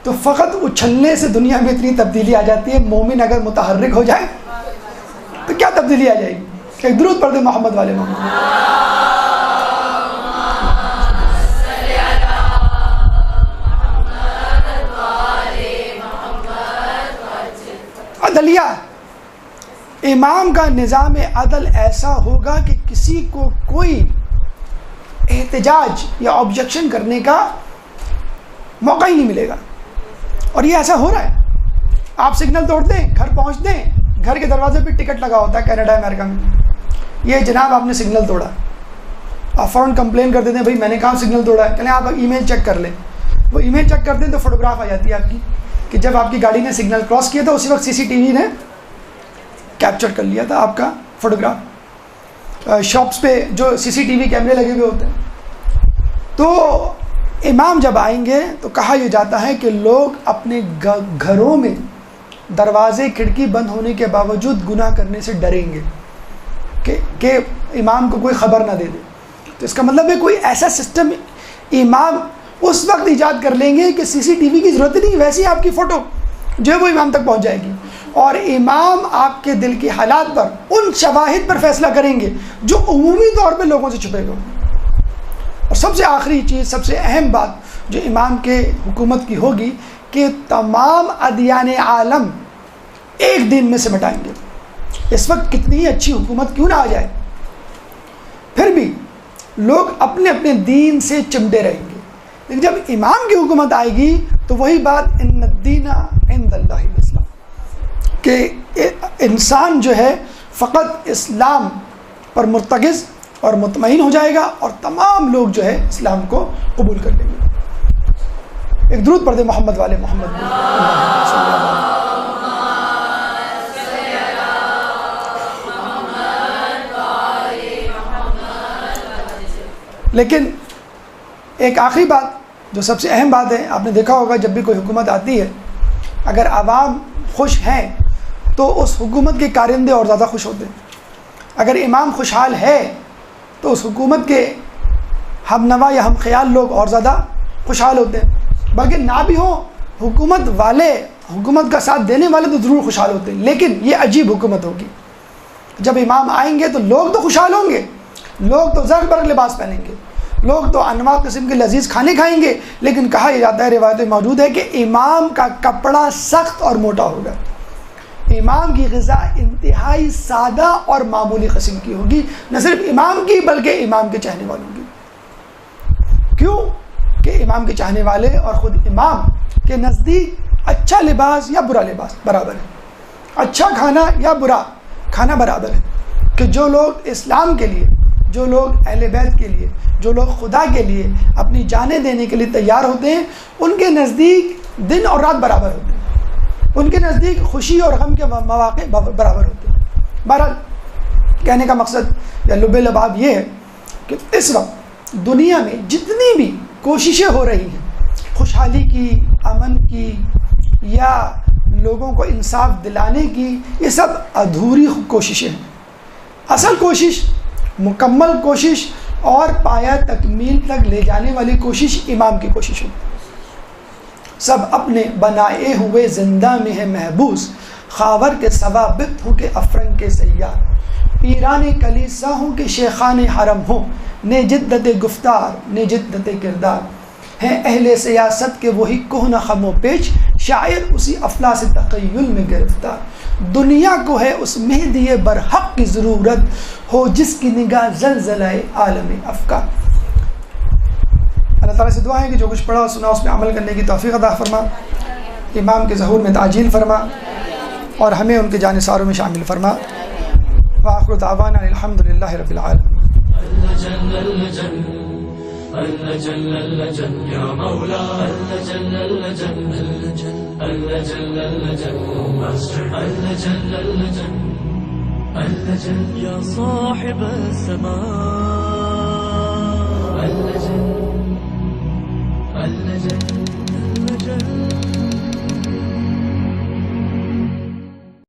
تو فقط اچھلنے سے دنیا میں اتنی تبدیلی آ جاتی ہے. مومن اگر متحرک ہو جائے تو کیا تبدیلی آ جائے گی؟ ایک درود پڑھ دیں محمد والے محمد. عدلیہ، امام کا نظام عدل ایسا ہوگا کہ کسی کو کوئی احتجاج یا آبجیکشن کرنے کا موقع ہی نہیں ملے گا. اور یہ ایسا ہو رہا ہے. آپ سگنل توڑ دیں، گھر پہنچ دیں، گھر کے دروازے پہ ٹکٹ لگا ہوتا ہے کینیڈا امریکہ میں، یہ جناب آپ نے سگنل توڑا. آپ فوراً کمپلین کر دیتے ہیں بھائی میں نے کہاں سگنل توڑا ہے. چلیں آپ ای میل چیک کر لیں. وہ ای میل چیک کر دیں تو فوٹوگراف آ جاتی ہے آپ کی کہ جب آپ کی گاڑی نے سگنل کراس کیا تھا اسی وقت CCTV نے کیپچر کر لیا تھا آپ کا فوٹوگراف. شاپس پہ جو CCTV کیمرے لگے ہوئے ہوتے ہیں. تو امام جب آئیں گے تو کہا یہ جاتا ہے کہ لوگ اپنے گھروں میں دروازے کھڑکی بند ہونے کے باوجود گناہ کرنے سے ڈریں گے کہ امام کو کوئی خبر نہ دے دے. تو اس کا مطلب ہے کوئی ایسا سسٹم امام اس وقت ایجاد کر لیں گے کہ CCTV کی ضرورت نہیں، ویسے آپ کی فوٹو جو ہے وہ امام تک پہنچ جائے گی، اور امام آپ کے دل کے حالات پر ان شواہد پر فیصلہ کریں گے جو عمومی طور پہ لوگوں سے چھپے گئے. اور سب سے آخری چیز، سب سے اہم بات جو امام کے حکومت کی ہوگی کہ تمام ادیان عالم ایک دن میں سمٹائیں گے. اس وقت کتنی اچھی حکومت کیوں نہ آ جائے، پھر بھی لوگ اپنے اپنے دین سے چمٹے رہیں گے. لیکن جب امام کی حکومت آئے گی تو وہی بات ان الدین عند اللہ الاسلام، کہ انسان جو ہے فقط اسلام پر مرتکز اور مطمئن ہو جائے گا اور تمام لوگ جو ہے اسلام کو قبول کر لیں گے. ایک درود پڑھ دیں محمد والے محمد. لیکن ایک آخری بات جو سب سے اہم بات ہے، آپ نے دیکھا ہوگا جب بھی کوئی حکومت آتی ہے اگر عوام خوش ہیں تو اس حکومت کے کارندے اور زیادہ خوش ہوتے ہیں. اگر امام خوشحال ہے تو اس حکومت کے ہم نوا یا ہم خیال لوگ اور زیادہ خوشحال ہوتے ہیں. بلکہ نہ بھی ہوں حکومت والے، حکومت کا ساتھ دینے والے تو ضرور خوشحال ہوتے ہیں، لیکن یہ عجیب حکومت ہوگی. جب امام آئیں گے تو لوگ تو خوشحال ہوں گے، لوگ تو زرق برق لباس پہنیں گے، لوگ تو انواع قسم کے لذیذ کھانے کھائیں گے. لیکن کہا یہ جاتا ہے، روایتیں موجود ہے کہ امام کا کپڑا سخت اور موٹا ہوگا. امام کی غذا انتہائی سادہ اور معمولی قسم کی ہوگی، نہ صرف امام کی بلکہ امام کے چاہنے والوں کی. کیوں کہ امام کے چاہنے والے اور خود امام کے نزدیک اچھا لباس یا برا لباس برابر ہے، اچھا کھانا یا برا کھانا برابر ہے. کہ جو لوگ اسلام کے لیے، جو لوگ اہل بیت کے لیے، جو لوگ خدا کے لیے اپنی جانیں دینے کے لیے تیار ہوتے ہیں، ان کے نزدیک دن اور رات برابر ہوتے ہیں، ان کے نزدیک خوشی اور غم کے مواقع برابر ہوتے ہیں. بہرحال کہنے کا مقصد یا لب لباب یہ ہے کہ اس وقت دنیا میں جتنی بھی کوششیں ہو رہی ہیں خوشحالی کی، امن کی، یا لوگوں کو انصاف دلانے کی، یہ سب ادھوری کوششیں ہیں. اصل کوشش، مکمل کوشش اور پایہ تکمیل تک لے جانے والی کوشش امام کی کوشش ہوتی ہے. سب اپنے بنائے ہوئے زندہ میں ہے محبوس، خاور کے ثوابت ہوں کہ افرنگ کے سیار، پیران کلیسا ہوں کہ شیخان حرم ہوں، نے جدت گفتار نے جدت کردار، ہیں اہل سیاست کے وہی کہنہ خم و پیچ، شاعر اسی افلاس تخیل میں گرفتار، دنیا کو ہے اس مہدی برحق کی ضرورت، ہو جس کی نگاہ زلزلہ عالم افکار. اللہ تعالیٰ سے دعا ہے کہ جو کچھ پڑھا اور سنا اس میں عمل کرنے کی توفیق عطا فرما، امام کے ظہور میں تعجیل فرما اور ہمیں ان کے جانثاروں میں شامل فرما. وآخر دعوانا الحمد للہ رب العالمین. اللجن اللجن يا مولا اللجن اللجن اللجن اللجن اللجن اللجن اللجن اللجن يا صاحب السماء اللجن اللجن